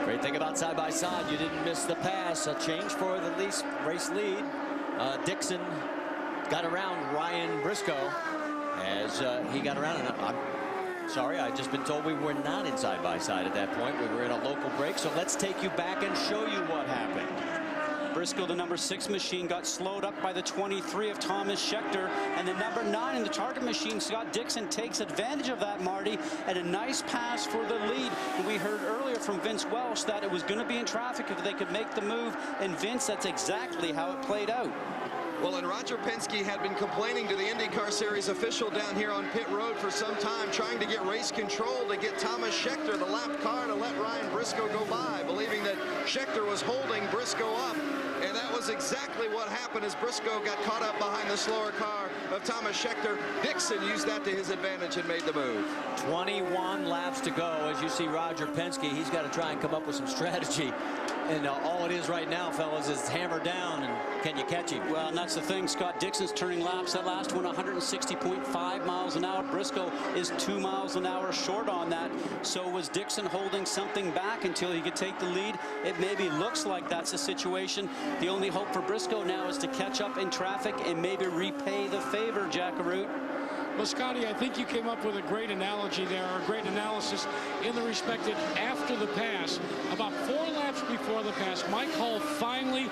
Great thing about side-by-side, you didn't miss the pass. A change for the race lead. Dixon got around Ryan Briscoe as he got around. And I'm sorry, I've just been told we were not in side-by-side at that point. We were in a local break, so let's take you back and show you what happened. Briscoe, the number 6 machine, got slowed up by the 23 of Thomas Schechter, and the number 9 in the target machine, Scott Dixon, takes advantage of that, Marty, and a nice pass for the lead. And we heard earlier from Vince Welch that it was going to be in traffic if they could make the move, and Vince, that's exactly how it played out. Well, and Roger Penske had been complaining to the IndyCar Series official down here on pit road for some time, trying to get race control to get Thomas Schechter, the lapped car, to let Ryan Briscoe go by, believing that Schechter was holding Briscoe up. And that was exactly what happened as Briscoe got caught up behind the slower car of Thomas Schechter. Dixon used that to his advantage and made the move. 21 laps to go. As you see Roger Penske, he's got to try and come up with some strategy. And all it is right now, fellas, is hammer down, and can you catch him? Well, and that's the thing. Scott Dixon's turning laps. That last one, 160.5 miles an hour. Briscoe is 2 miles an hour short on that. So was Dixon holding something back until he could take the lead? It maybe looks like that's the situation. The only hope for Briscoe now is to catch up in traffic and maybe repay the favor, Jack Arute. Well, Scotty, I think you came up with a great analogy there, or a great analysis in the respect that after the pass, about 4 laps before the pass, Mike Hull finally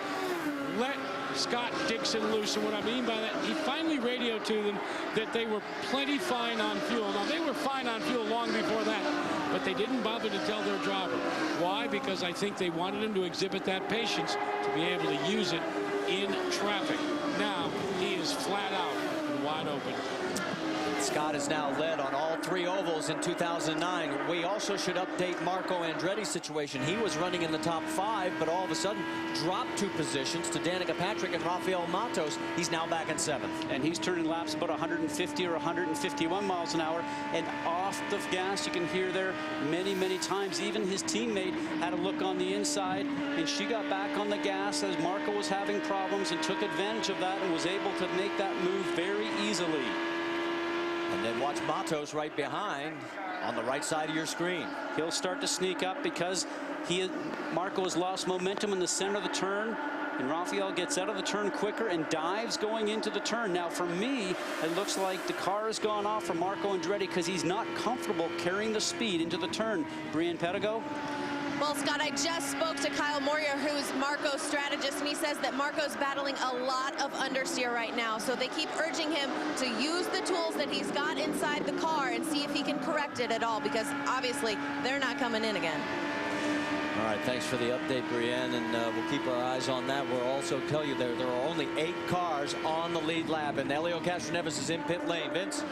let Scott Dixon loose. And what I mean by that, he finally radioed to them that they were plenty fine on fuel. Now, they were fine on fuel long before that, but they didn't bother to tell their driver. Why? Because I think they wanted him to exhibit that patience to be able to use it in traffic. Now, he is flat out and wide open. Scott is now led on all 3 ovals in 2009. We also should update Marco Andretti's situation. He was running in the top 5, but all of a sudden dropped 2 positions to Danica Patrick and Rafael Matos. He's now back in 7th. And he's turning laps about 150 or 151 miles an hour. And off the gas, you can hear there many, many times. Even his teammate had a look on the inside, and she got back on the gas as Marco was having problems and took advantage of that and was able to make that move very easily. And then watch Matos right behind on the right side of your screen. He'll start to sneak up because Marco has lost momentum in the center of the turn. And Rafael gets out of the turn quicker and dives going into the turn. Now, for me, it looks like the car has gone off for Marco Andretti because he's not comfortable carrying the speed into the turn. Brienne Pedigo? Well, Scott, I just spoke to Kyle Moria, who's Marco's strategist, and he says that Marco's battling a lot of understeer right now. So they keep urging him to use the tools that he's got inside the car and see if he can correct it at all, because obviously they're not coming in again. All right, thanks for the update, Brienne, and we'll keep our eyes on that. We'll also tell you there are only 8 cars on the lead lap, and Helio Castroneves is in pit lane. Vince?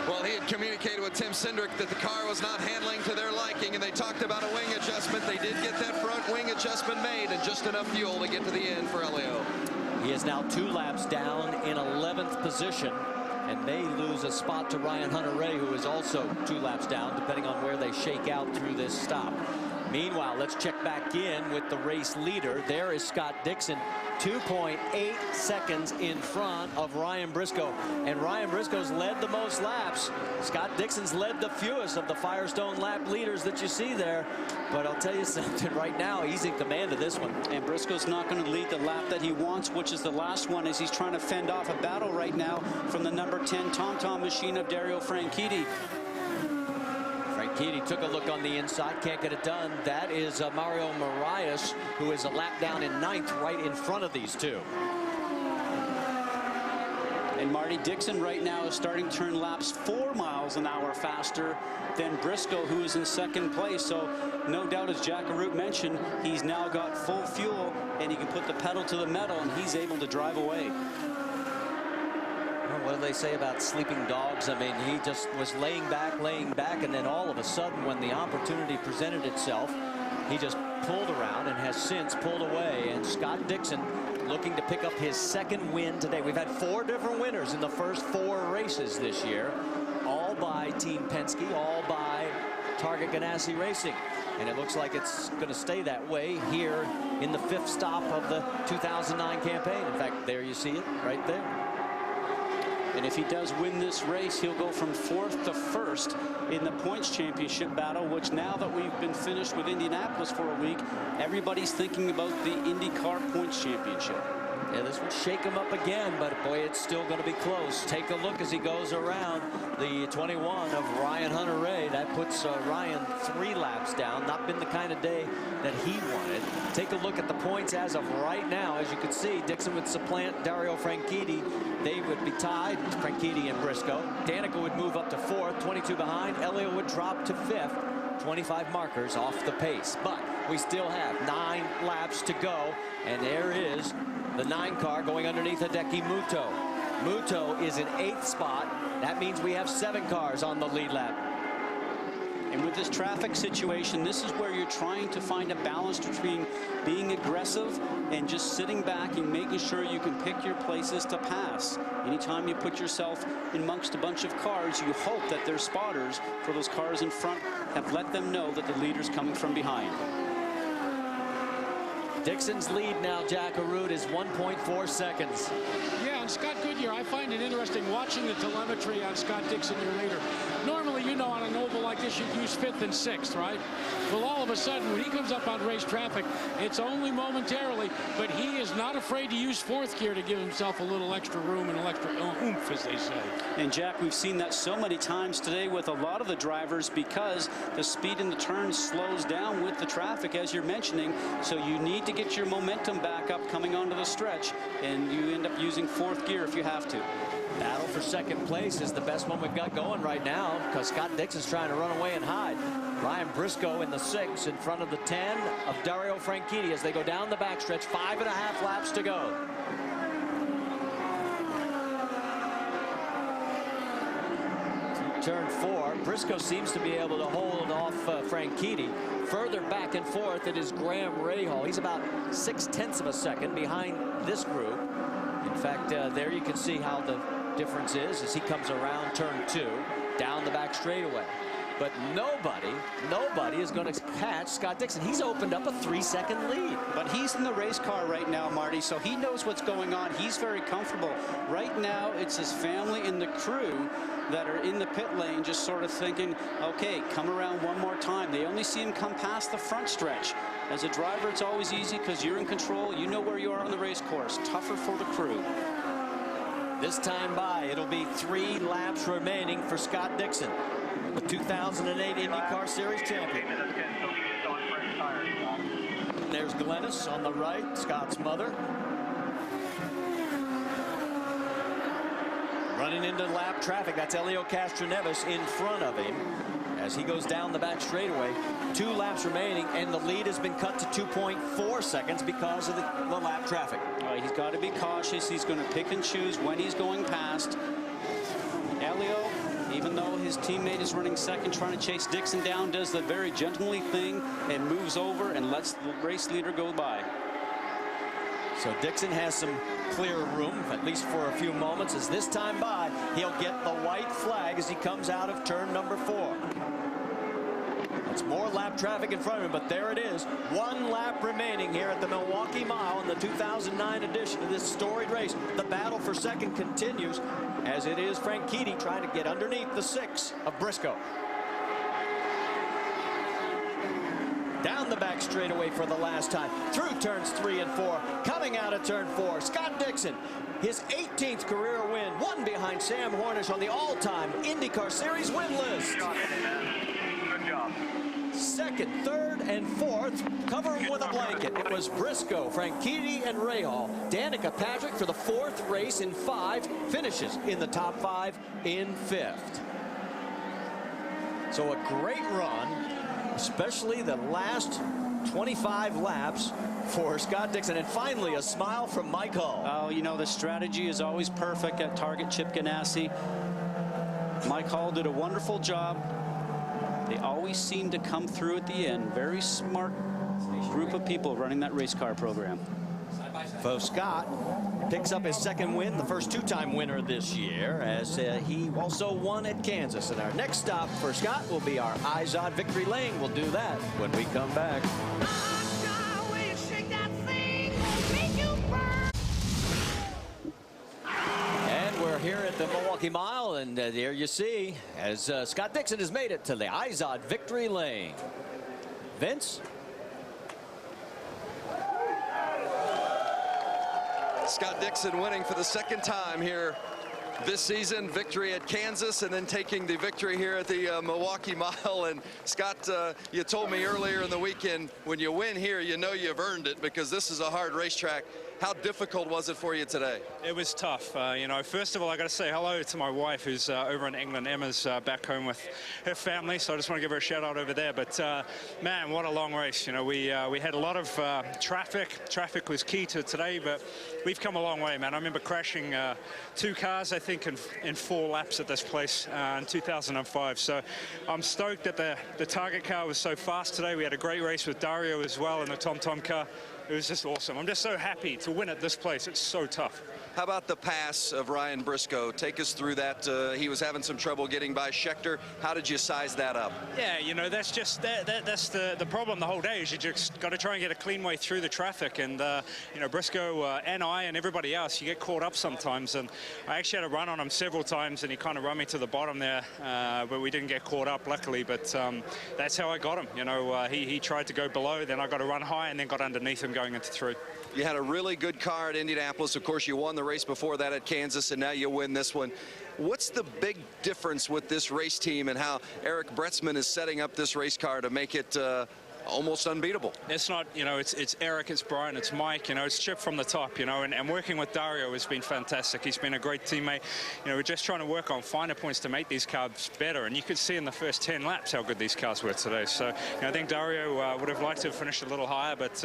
Well, he had communicated with Tim Cindric that the car was not handling to their liking, and they talked about a wing adjustment. They did get that front wing adjustment made, and just enough fuel to get to the end for Helio. He is now 2 laps down in 11th position, and may lose a spot to Ryan Hunter-Reay, who is also 2 laps down, depending on where they shake out through this stop. Meanwhile, let's check back in with the race leader. There is Scott Dixon, 2.8 seconds in front of Ryan Briscoe. And Ryan Briscoe's led the most laps. Scott Dixon's led the fewest of the Firestone lap leaders that you see there. But I'll tell you something, right now, he's in command of this one. And Briscoe's not going to lead the lap that he wants, which is the last one, as he's trying to fend off a battle right now from the number 10 Tom machine of Dario Franchitti. Franchitti took a look on the inside, can't get it done. That is Mario Marias, who is a lap down in 9th, right in front of these two. And Marty Dixon right now is starting to turn laps 4 miles an hour faster than Briscoe, who is in 2nd place. So no doubt, as Jack Arute mentioned, he's now got full fuel and he can put the pedal to the metal, and he's able to drive away. What do they say about sleeping dogs? I mean, he just was laying back, and then all of a sudden, when the opportunity presented itself, he just pulled around and has since pulled away. And Scott Dixon looking to pick up his 2nd win today. We've had 4 different winners in the first 4 races this year, all by Team Penske, all by Target Ganassi Racing. And it looks like it's going to stay that way here in the 5th stop of the 2009 campaign. In fact, there you see it right there. And if he does win this race, he'll go from 4th to 1st in the points championship battle, which now that we've been finished with Indianapolis for a week, everybody's thinking about the IndyCar points championship. Yeah, this would shake him up again, but boy, it's still going to be close. Take a look as he goes around the 21 of Ryan Hunter-Reay. That puts Ryan 3 laps down. Not been the kind of day that he wanted. Take a look at the points as of right now. As you can see, Dixon would supplant Dario Franchitti. They would be tied, Franchitti and Briscoe. Danica would move up to 4th, 22 behind. Elio would drop to 5th. 25 markers off the pace. But we still have 9 laps to go, and there is the 9 car going underneath Hideki Muto. Muto is in 8th spot. That means we have 7 cars on the lead lap. And with this traffic situation, this is where you're trying to find a balance between being aggressive and just sitting back and making sure you can pick your places to pass. Anytime you put yourself amongst a bunch of cars, you hope that their spotters for those cars in front have let them know that the leader's coming from behind. Dixon's lead now, Jack Arute, is 1.4 seconds. Yeah, and Scott Goodyear, I find it interesting watching the telemetry on Scott Dixon, your leader. Normally, you know, on an oval like this, you'd use 5th and 6th, right? Well, all of a sudden, when he comes up on race traffic, it's only momentarily, but he is not afraid to use 4th gear to give himself a little extra room and a little extra oomph, as they say. And Jack, we've seen that so many times today with a lot of the drivers, because the speed in the turns slows down with the traffic, as you're mentioning. So you need to get your momentum back up coming onto the stretch, and you end up using 4th gear if you have to. Battle for 2nd place is the best one we've got going right now, because Scott Dixon's trying to run away and hide. Ryan Briscoe in the 6 in front of the 10 of Dario Franchitti as they go down the backstretch. 5.5 laps to go. Turn 4, Briscoe seems to be able to hold off Franchitti. Further back and forth, it is Graham Rahal. He's about 0.6 of a second behind this group. In fact, there you can see how the difference is as he comes around turn 2, down the back straightaway. But nobody is going to catch Scott Dixon. He's opened up a 3-second lead. But he's in the race car right now, Marty, so he knows what's going on. He's very comfortable. Right now, it's his family and the crew that are in the pit lane just sort of thinking, okay, come around one more time. They only see him come past the front stretch. As a driver, it's always easy because you're in control. You know where you are on the race course. Tougher for the crew. This time by, it'll be 3 laps remaining for Scott Dixon, the 2008 IndyCar Series champion. There's Glennis on the right, Scott's mother. Running into lap traffic. That's Elio Castroneves in front of him as he goes down the back straightaway. 2 laps remaining, and the lead has been cut to 2.4 seconds because of the lap traffic. He's got to be cautious. He's going to pick and choose when he's going past. Elio, even though his teammate is running second, trying to chase Dixon down, does the very gentlemanly thing and moves over and lets the race leader go by. So Dixon has some clear room, at least for a few moments, as this time by, he'll get the white flag as he comes out of turn number 4. It's more lap traffic in front of him, but there it is. 1 lap remaining here at the Milwaukee Mile in the 2009 edition of this storied race. The battle for second continues as it is Franchitti trying to get underneath the 6 of Briscoe. Down the back straightaway for the last time, through turns 3 and 4, coming out of turn 4. Scott Dixon, his 18th career win, 1 behind Sam Hornish on the all-time IndyCar Series win list. Good job. Second, third, and fourth, cover him with a blanket. It was Briscoe, Franchitti, and Rahal. Danica Patrick for the 4th race in 5, finishes in the top 5 in 5th. So a great run, especially the last 25 laps for Scott Dixon. And finally, a smile from Mike Hull. Oh, you know, the strategy is always perfect at Target Chip Ganassi. Mike Hull did a wonderful job. They always seem to come through at the end. Very smart group of people running that race car program. So Scott picks up his 2nd win, the first 2-time winner this year, as he also won at Kansas. And our next stop for Scott will be our Izod Victory Lane. We'll do that when we come back. And we're here at the Milwaukee Mile, and there you see, as Scott Dixon has made it to the Izod Victory Lane. Vince? Scott Dixon winning for the 2nd time here this season. Victory at Kansas and then taking the victory here at the Milwaukee Mile. And Scott, you told me earlier in the weekend, when you win here, you know you've earned it because this is a hard racetrack. How difficult was it for you today? It was tough. You know, first of all, I got to say hello to my wife who's over in England. Emma's back home with her family, so I just want to give her a shout out over there. But man, what a long race. You know, we had a lot of traffic. Traffic was key to today, but we've come a long way, man. I remember crashing 2 cars, I think, in 4 laps at this place in 2005. So I'm stoked that the Target car was so fast today. We had a great race with Dario as well in the TomTom car. It was just awesome. I'm just so happy to win at this place. It's so tough. How about the pass of Ryan Briscoe? Take us through that. He was having some trouble getting by Scheckter. How did you size that up? Yeah, you know, that's just that's the problem the whole day is you just got to try and get a clean way through the traffic. And you know, Briscoe and I and everybody else, you get caught up sometimes. And I actually had a run on him several times, and he kind of run me to the bottom there, but we didn't get caught up, luckily. But that's how I got him. You know, he tried to go below, then I got to run high, and then got underneath him going into 3. You had a really good car at Indianapolis. Of course, you won the race before that at Kansas, and now you win this one. What's the big difference with this race team and how Eric Bretzman is setting up this race car to make it almost unbeatable? It's not, you know, it's Eric, it's Brian, it's Mike, you know, it's Chip from the top, you know, and working with Dario has been fantastic. He's been a great teammate. You know, we're just trying to work on finer points to make these cars better, and you could see in the first 10 laps how good these cars were today. So, you know, I think Dario would have liked to have finished a little higher, but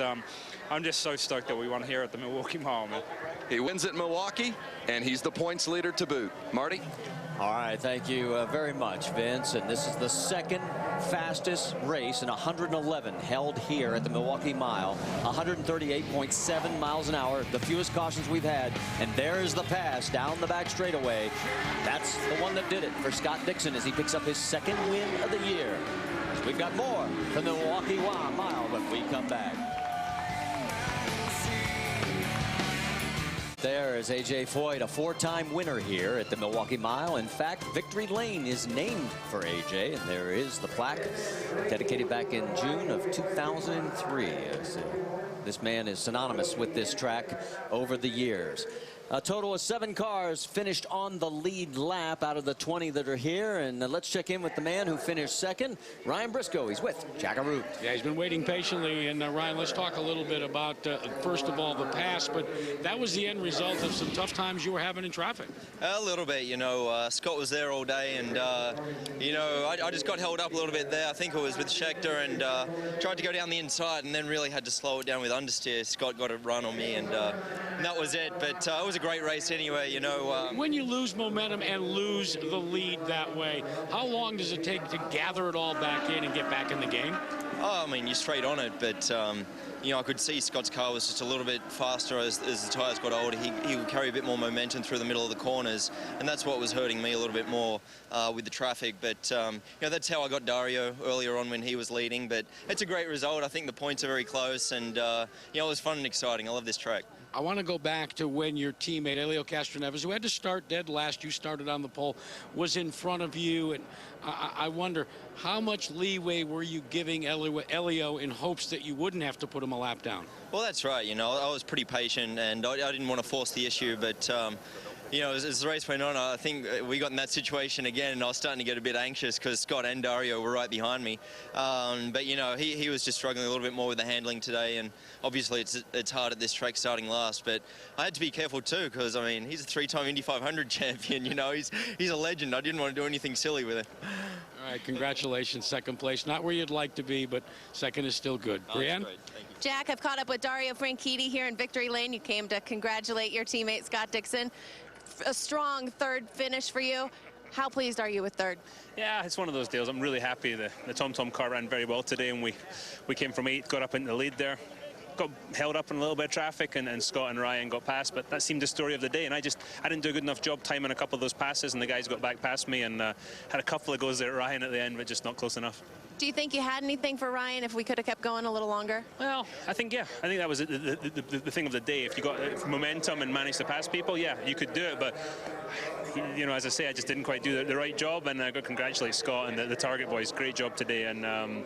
I'm just so stoked that we won here at the Milwaukee Mile, man. He wins at Milwaukee, and he's the points leader to boot. Marty? All right, thank you very much, Vince. And this is the 2nd fastest race in 111 held here at the Milwaukee Mile. 138.7 miles an hour, the fewest cautions we've had. And there's the pass down the back straightaway. That's the one that did it for Scott Dixon as he picks up his second win of the year. We've got more from the Milwaukee Mile when we come back. There is A.J. Foyt, a 4-time winner here at the Milwaukee Mile. In fact, Victory Lane is named for A.J., and there is the plaque dedicated back in June of 2003. This man is synonymous with this track over the years. A total of 7 cars finished on the lead lap out of the 20 that are here. And let's check in with the man who finished second, Ryan Briscoe. He's with Jackaroo. Yeah, he's been waiting patiently. And Ryan, let's talk a little bit about, first of all, the pass. But that was the end result of some tough times you were having in traffic. A little bit, you know. Scott was there all day, and, you know, I just got held up a little bit there. I think it was with Schechter, and tried to go down the inside and then really had to slow it down with understeer. Scott got a run on me, and that was it. But it was a great race anyway, you know. When you lose momentum and lose the lead that way, how long does it take to gather it all back in and get back in the game? Oh, I mean, you're straight on it, but you know, I could see Scott's car was just a little bit faster as the tyres got older. He would carry a bit more momentum through the middle of the corners, and that's what was hurting me a little bit more with the traffic. But you know, that's how I got Dario earlier on when he was leading. But it's a great result. I think the points are very close, and you know, it was fun and exciting. I love this track. I want to go back to when your teammate, Elio Castroneves, who had to start dead last, you started on the pole, was in front of you. And I wonder, how much leeway were you giving Elio in hopes that you wouldn't have to put him a lap down? Well, that's right. You know, I was pretty patient, and I didn't want to force the issue. But, you know, as the race went on, I think we got in that situation again, and I was starting to get a bit anxious because Scott and Dario were right behind me. But, you know, he was just struggling a little bit more with the handling today, and obviously it's hard at this track starting last. But I had to be careful too because, I mean, he's a 3-time Indy 500 champion. You know, he's a legend. I didn't want to do anything silly with it. All right, congratulations, second place. Not where you'd like to be, but second is still good. Oh, Brianne? Jack, I've caught up with Dario Franchitti here in Victory Lane. You came to congratulate your teammate, Scott Dixon. A strong third finish for you. How pleased are you with third? Yeah, it's one of those deals. I'm really happy. The Tom car ran very well today, and we came from 8th, got up into the lead there. Got held up in a little bit of traffic, and Scott and Ryan got past, but that seemed the story of the day, and I didn't do a good enough job timing a couple of those passes, and the guys got back past me, and had a couple of goes there at Ryan at the end, but just not close enough. Do you think you had anything for Ryan if we could have kept going a little longer? Well, I think that was the thing of the day. If you got momentum and managed to pass people, yeah, you could do it, but you know, as I say, I just didn't quite do the right job, and I got to congratulate Scott and the Target boys. Great job today, and a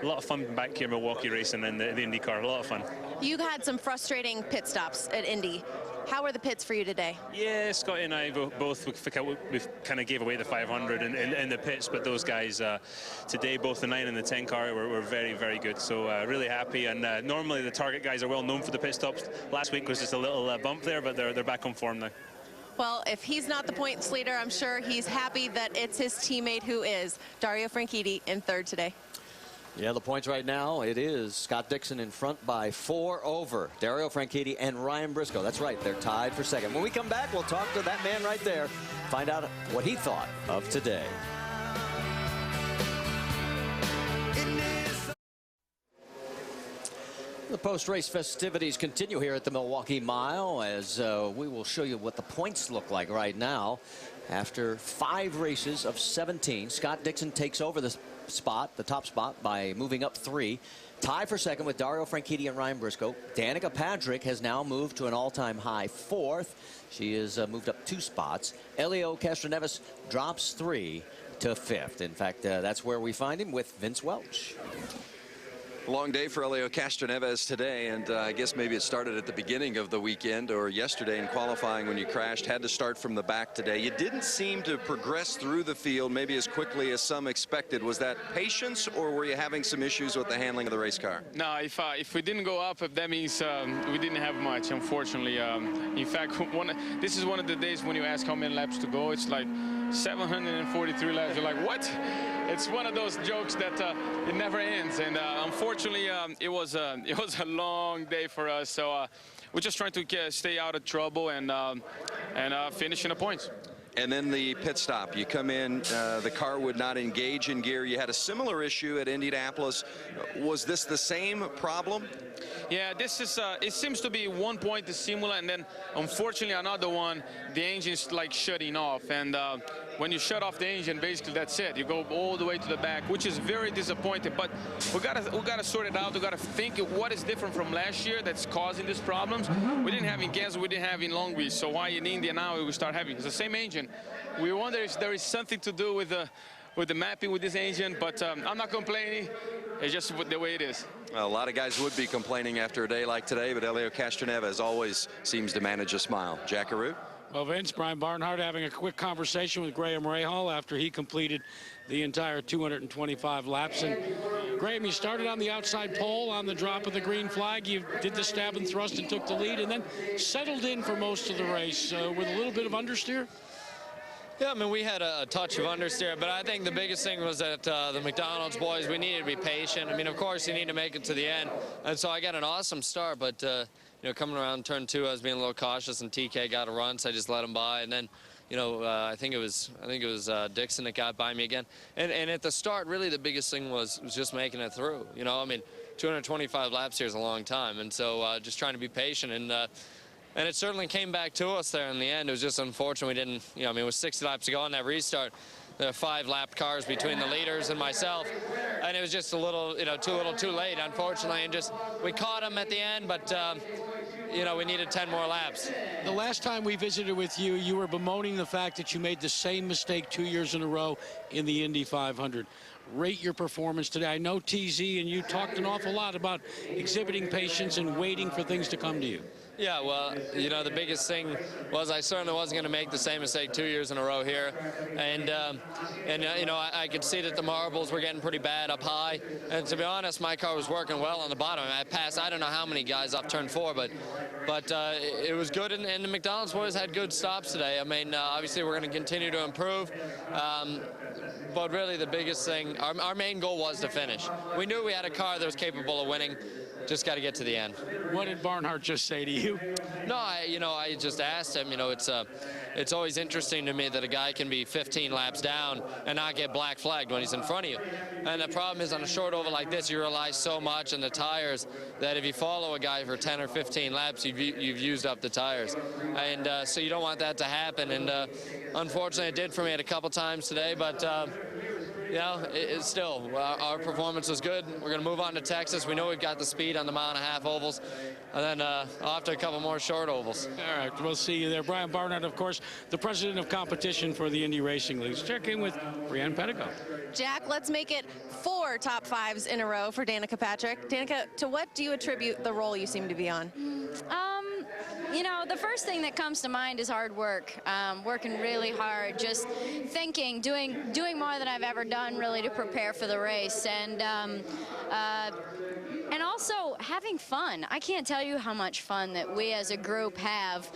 lot of fun back here Milwaukee racing in the Indycar. A lot of fun. You had some frustrating pit stops at Indy. How were the pits for you today? Yeah, Scotty and I both we kind of gave away the 500 in the pits, but those guys today, both the 9 and the 10 car, were very, very good. So really happy. And normally the Target guys are well known for the pit stops. Last week was just a little bump there, but they're back on form now. Well, if he's not the points leader, I'm sure he's happy that it's his teammate who is. Dario Franchitti in third today. Yeah, the points right now, it is Scott Dixon in front by 4 over Dario Franchitti and Ryan Briscoe. That's right, they're tied for second. When we come back, we'll talk to that man right there, find out what he thought of today. The post-race festivities continue here at the Milwaukee Mile as we will show you what the points look like right now. After 5 races of 17, Scott Dixon takes over the top spot by moving up 3. Tie for second with Dario Franchitti and Ryan Briscoe. Danica Patrick has now moved to an all-time high 4th. She has moved up 2 spots. Elio Castroneves drops 3 to 5th. In fact, that's where we find him with Vince Welch. Long day for Elio Castroneves today, and I guess maybe it started at the beginning of the weekend or yesterday in qualifying when you crashed. Had to start from the back today. You didn't seem to progress through the field maybe as quickly as some expected. Was that patience, or were you having some issues with the handling of the race car? No, if we didn't go up, that means we didn't have much, unfortunately. In fact, this is one of the days when you ask how many laps to go, it's like 743 laps. You're like, what? It's one of those jokes that it never ends, and unfortunately it was a long day for us, so we're just trying to stay out of trouble and finish in the points. And then the pit stop. You come in, the car would not engage in gear. You had a similar issue at Indianapolis. Was this the same problem? Yeah, this is, it seems to be one point is similar, and then unfortunately another one, the engine's like shutting off. And when you shut off the engine, basically that's it. You go all the way to the back, which is very disappointing. But we gotta sort it out. We gotta think what is different from last year that's causing these problems. We didn't have in Kansas, we didn't have in Long Beach. So why in India now we start having? It's the same engine. We wonder if there is something to do with the mapping with this engine, but I'm not complaining. It's just the way it is. A lot of guys would be complaining after a day like today, but Helio Castroneves, as always, seems to manage a smile. Jackaroo? Well, Vince, Brian Barnhart having a quick conversation with Graham Rahal after he completed the entire 225 laps. And Graham, you started on the outside pole on the drop of the green flag. You did the stab and thrust and took the lead, and then settled in for most of the race with a little bit of understeer. Yeah, I mean, we had a touch of understeer, but I think the biggest thing was that the McDonald's boys, we needed to be patient. I mean, of course, you need to make it to the end. And so I got an awesome start, but, you know, coming around turn 2, I was being a little cautious, and TK got a run, so I just let him by. And then, you know, I think it was Dixon that got by me again. And at the start, really the biggest thing was just making it through. You know, I mean, 225 laps here is a long time, and so just trying to be patient. And it certainly came back to us there in the end. It was just unfortunate we didn't, you know, I mean, it was 60 laps to go on that restart. There were 5 lapped cars between the leaders and myself. And it was just a little, you know, too late, unfortunately. And just, we caught him at the end, but, you know, we needed 10 more laps. The last time we visited with you, you were bemoaning the fact that you made the same mistake 2 years in a row in the Indy 500. Rate your performance today. I know TZ and you talked an awful lot about exhibiting patience and waiting for things to come to you. Yeah, well, you know, the biggest thing was I certainly wasn't going to make the same mistake 2 years in a row here. And you know, I could see that the marbles were getting pretty bad up high. And to be honest, my car was working well on the bottom. I passed, I don't know how many guys off turn 4, but it was good. And the McDonald's boys had good stops today. I mean, obviously, we're going to continue to improve. But really, the biggest thing, our main goal was to finish. We knew we had a car that was capable of winning. Just got to get to the end. What did Barnhart just say to you? No, I just asked him. You know, it's always interesting to me that a guy can be 15 laps down and not get black flagged when he's in front of you. And the problem is on a short oval like this, you rely so much on the tires that if you follow a guy for 10 or 15 laps, you've used up the tires. And so you don't want that to happen. And unfortunately, it did for me at a couple times today, but you know, it's still, our performance was good. We're going to move on to Texas. We know we've got the speed on the 1.5 mile ovals, and then off to a couple more short ovals. All right, we'll see you there. Brian Barnhart, of course, the president of competition for the Indy Racing Leagues. Check in with Brianne Petticoat. Jack, let's make it 4 top 5s in a row for Danica Patrick. Danica, to what do you attribute the role you seem to be on? You know, the first thing that comes to mind is hard work. Working really hard, just thinking, doing more than I've ever done really to prepare for the race, and also having fun. I can't tell you how much fun that we as a group have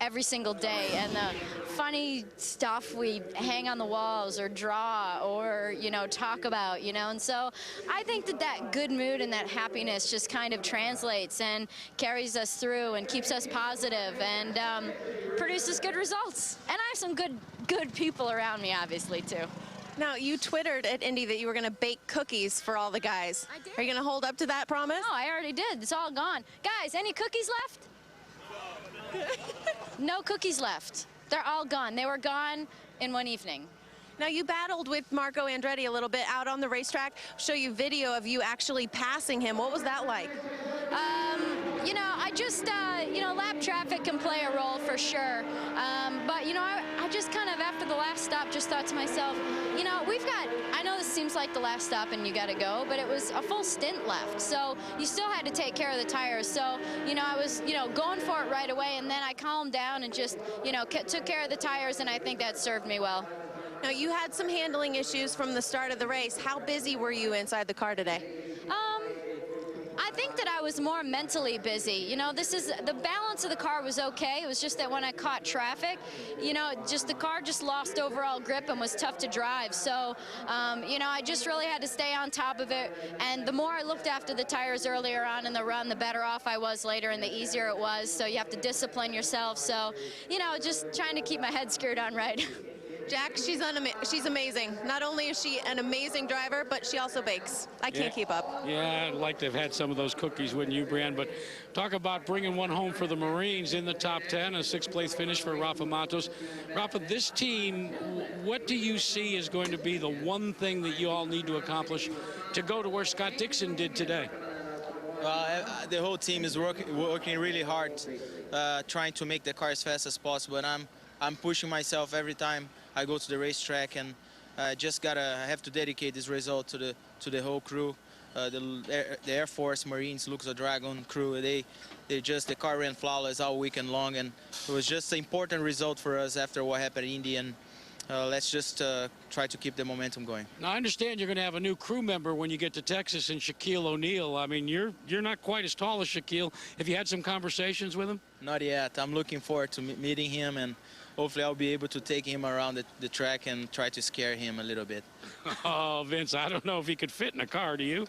every single day, and the funny stuff we hang on the walls or draw or, you know, talk about, you know. And so I think that good mood and that happiness just kind of translates and carries us through and keeps us positive and produces good results. And I have some good people around me, obviously, too. Now, you Twittered at Indy that you were going to bake cookies for all the guys. I did. Are you going to hold up to that promise? No, I already did. It's all gone. Guys, any cookies left? No cookies left. They're all gone. They were gone in one evening. Now, you battled with Marco Andretti a little bit out on the racetrack. Show you video of you actually passing him. What was that like? You know, I just, you know, lap traffic can play a role for sure. But, you know, I just kind of, after the last stop, just thought to myself, you know, I know this seems like the last stop and you got to go, but it was a full stint left. So you still had to take care of the tires. So, you know, I was, you know, going for it right away. And then I calmed down and just, you know, took care of the tires. And I think that served me well. Now, you had some handling issues from the start of the race. How busy were you inside the car today? I think that I was more mentally busy. You know, the balance of the car was okay. It was just that when I caught traffic, you know, the car just lost overall grip and was tough to drive. So, you know, I just really had to stay on top of it. And the more I looked after the tires earlier on in the run, the better off I was later and the easier it was. So you have to discipline yourself. So, you know, just trying to keep my head screwed on right. Jack, she's amazing. Not only is she an amazing driver, but she also bakes. I can't keep up. Yeah, I'd like to have had some of those cookies, wouldn't you, Brian? But talk about bringing one home for the Marines in the top 10, a 6th-place finish for Rafa Matos. Rafa, this team, what do you see is going to be the one thing that you all need to accomplish to go to where Scott Dixon did today? The whole team is working really hard, trying to make the car as fast as possible. And I'm pushing myself every time I go to the racetrack, and I have to dedicate this result to the whole crew, the Air Force, Marines, Lucas Dragon crew. The car ran flawless all weekend long, and it was just an important result for us after what happened in Indy. And let's just try to keep the momentum going. Now, I understand you're going to have a new crew member when you get to Texas, in Shaquille O'Neal. I mean, you're not quite as tall as Shaquille. Have you had some conversations with him? Not yet. I'm looking forward to meeting him, and hopefully I'll be able to take him around the track and try to scare him a little bit. Oh, Vince, I don't know if he could fit in a car, do you?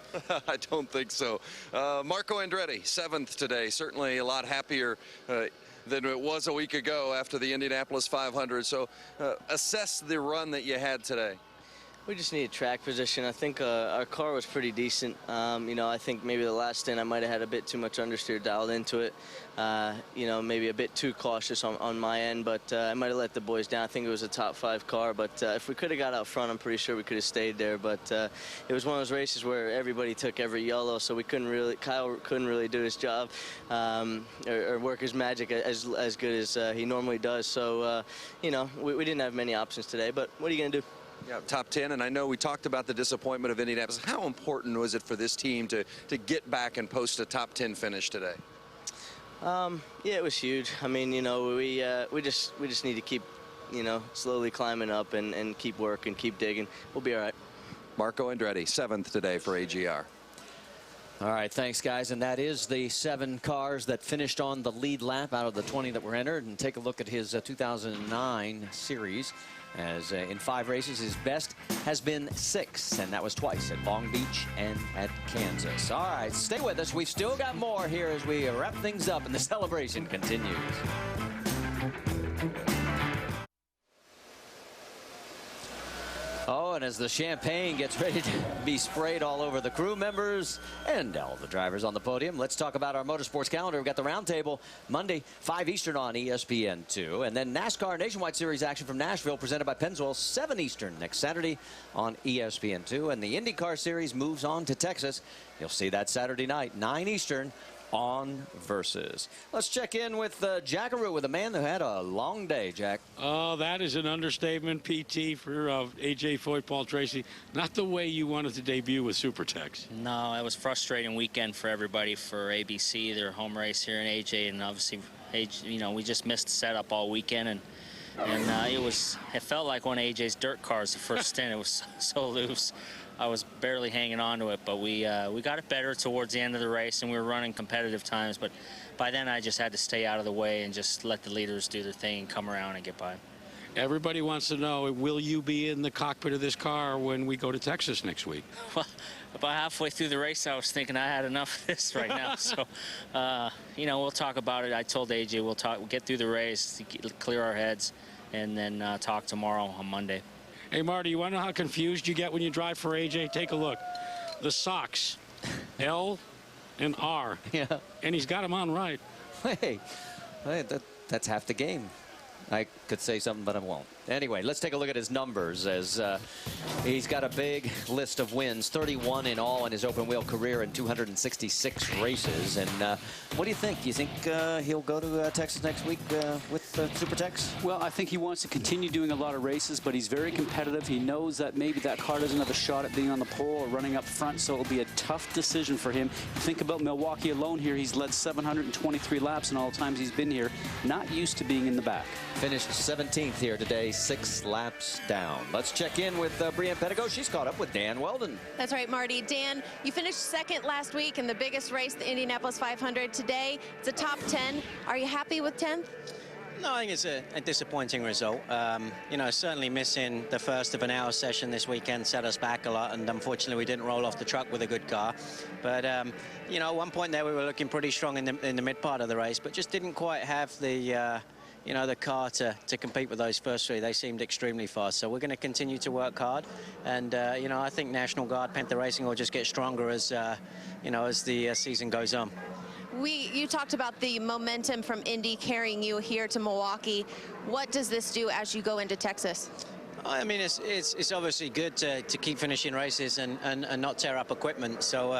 I don't think so. Marco Andretti, 7th today. Certainly a lot happier than it was a week ago after the Indianapolis 500. So assess the run that you had today. We just needed track position. I think our car was pretty decent. You know, I think maybe the last stint I might have had a bit too much understeer dialed into it. You know, maybe a bit too cautious on my end, but I might have let the boys down. I think it was a top 5 car, but if we could have got out front, I'm pretty sure we could have stayed there. But it was one of those races where everybody took every yellow, so Kyle couldn't really do his job or work his magic as good as he normally does. So, you know, we didn't have many options today, but what are you going to do? Yeah, top 10, and I know we talked about the disappointment of Indianapolis. How important was it for this team to get back and post a top 10 finish today? Yeah, it was huge. I mean, you know, we just need to keep, you know, slowly climbing up and keep working, keep digging. We'll be all right. Marco Andretti, 7th today for AGR. All right, thanks, guys. And that is the 7 cars that finished on the lead lap out of the 20 that were entered. And take a look at his 2009 series. As in 5 races, his best has been 6, and that was twice at Long Beach and at Kansas. All right, stay with us. We've still got more here as we wrap things up, and the celebration continues. Oh, and as the champagne gets ready to be sprayed all over the crew members and all the drivers on the podium, let's talk about our motorsports calendar. We've got the roundtable Monday, 5 Eastern on ESPN2. And then NASCAR Nationwide Series action from Nashville presented by Pennzoil, 7 Eastern next Saturday on ESPN2. And the IndyCar Series moves on to Texas. You'll see that Saturday night, 9 Eastern on Versus. Let's check in with Jackaroo, with a man who had a long day, Jack. Oh, that is an understatement, PT, for A.J. Foyt, Paul Tracy. Not the way you wanted to debut with Supertex. No, it was a frustrating weekend for everybody, for ABC, their home race here in A.J., and obviously, you know, we just missed the setup all weekend, and it felt like one of A.J.'s dirt cars the first stint. It was so loose. I was barely hanging on to it, but we got it better towards the end of the race, and we were running competitive times. But by then, I just had to stay out of the way and just let the leaders do their thing and come around and get by. Everybody wants to know, will you be in the cockpit of this car when we go to Texas next week? Well, about halfway through the race, I was thinking I had enough of this right now. So, you know, we'll talk about it. I told AJ we'll get through the race, clear our heads, and then talk tomorrow on Monday. Hey, Marty, you want to know how confused you get when you drive for AJ? Take a look. The socks, L and R. Yeah. And he's got them on right. Hey, that's half the game. I could say something, but I won't. Anyway, let's take a look at his numbers, as he's got a big list of wins, 31 in all in his open-wheel career in 266 races. And what do you think? Do you think he'll go to Texas next week with Supertex? Well, I think he wants to continue doing a lot of races, but he's very competitive. He knows that maybe that car doesn't have a shot at being on the pole or running up front, so it'll be a tough decision for him. Think about Milwaukee alone here. He's led 723 laps in all the times he's been here. Not used to being in the back. Finished 17th here today stay 6 laps down. Let's check in with Brianne Pedigo. She's caught up with Dan Weldon. That's right, Marty. Dan, you finished second last week in the biggest race, the Indianapolis 500. Today, it's a top 10. Are you happy with 10th? No, I think it's a disappointing result. You know, certainly missing the first of an hour session this weekend set us back a lot, and unfortunately we didn't roll off the truck with a good car. But, you know, at one point there we were looking pretty strong in the mid part of the race, but just didn't quite have the, you know, the car to compete with those first 3. They seemed extremely fast. So we're going to continue to work hard. And, you know, I think National Guard, Panther Racing will just get stronger as, you know, as the season goes on. You talked about the momentum from Indy carrying you here to Milwaukee. What does this do as you go into Texas? I mean, it's obviously good to keep finishing races and not tear up equipment. So,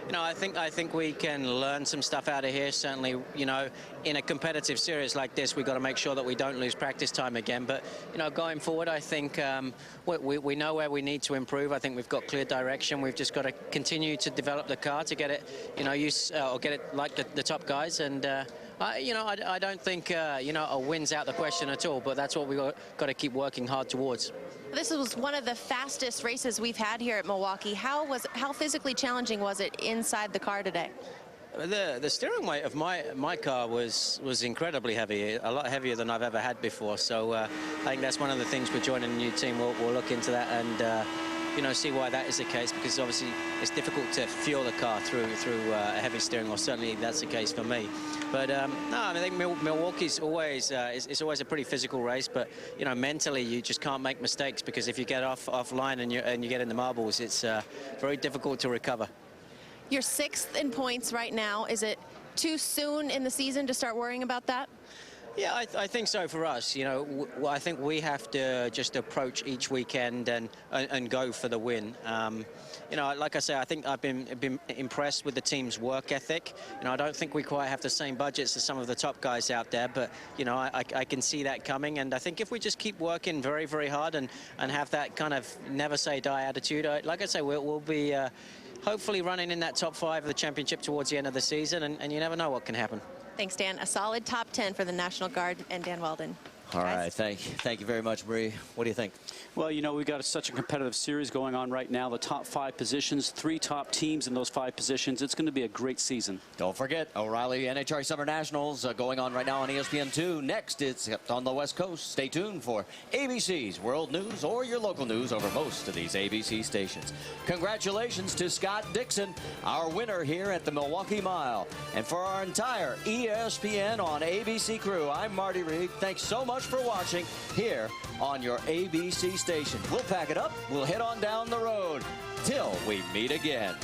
you know, I think we can learn some stuff out of here. Certainly, you know, in a competitive series like this, we've got to make sure that we don't lose practice time again. But, you know, going forward, I think we know where we need to improve. I think we've got clear direction. We've just got to continue to develop the car to get it, you know, or get it like the top guys. And, you know, I don't think, you know, a win's out the question at all, but that's what we've got to keep working hard towards. This was one of the fastest races we've had here at Milwaukee. How physically challenging was it inside the car today? The steering weight of my car was incredibly heavy, a lot heavier than I've ever had before. So I think that's one of the things we're joining a new team. We'll look into that and you know, see why that is the case, because obviously it's difficult to fuel the car through a heavy steering, or certainly that's the case for me. But no, I think Milwaukee's always it's always a pretty physical race, but you know, mentally you just can't make mistakes, because if you get offline and you get in the marbles, it's very difficult to recover. You're 6th in points right now. Is it too soon in the season to start worrying about that? Yeah, I think so for us. You know, I think we have to just approach each weekend and go for the win. You know, like I say, I think I've been impressed with the team's work ethic. You know, I don't think we quite have the same budgets as some of the top guys out there, but you know, I can see that coming. And I think if we just keep working very, very hard and have that kind of never say die attitude, like I say, we'll be hopefully running in that top 5 of the championship towards the end of the season, and you never know what can happen. Thanks, Dan. A solid top 10 for the National Guard and Dan Weldon. All right, thank you very much, Bree. What do you think? Well, you know, we've got such a competitive series going on right now. The top 5 positions, 3 top teams in those 5 positions. It's going to be a great season. Don't forget, O'Reilly NHRA Summer Nationals going on right now on ESPN2. Next, it's on the West Coast. Stay tuned for ABC's World News or your local news over most of these ABC stations. Congratulations to Scott Dixon, our winner here at the Milwaukee Mile. And for our entire ESPN on ABC crew, I'm Marty Reed. Thanks so much for watching here on your ABC station. We'll pack it up. We'll head on down the road till we meet again.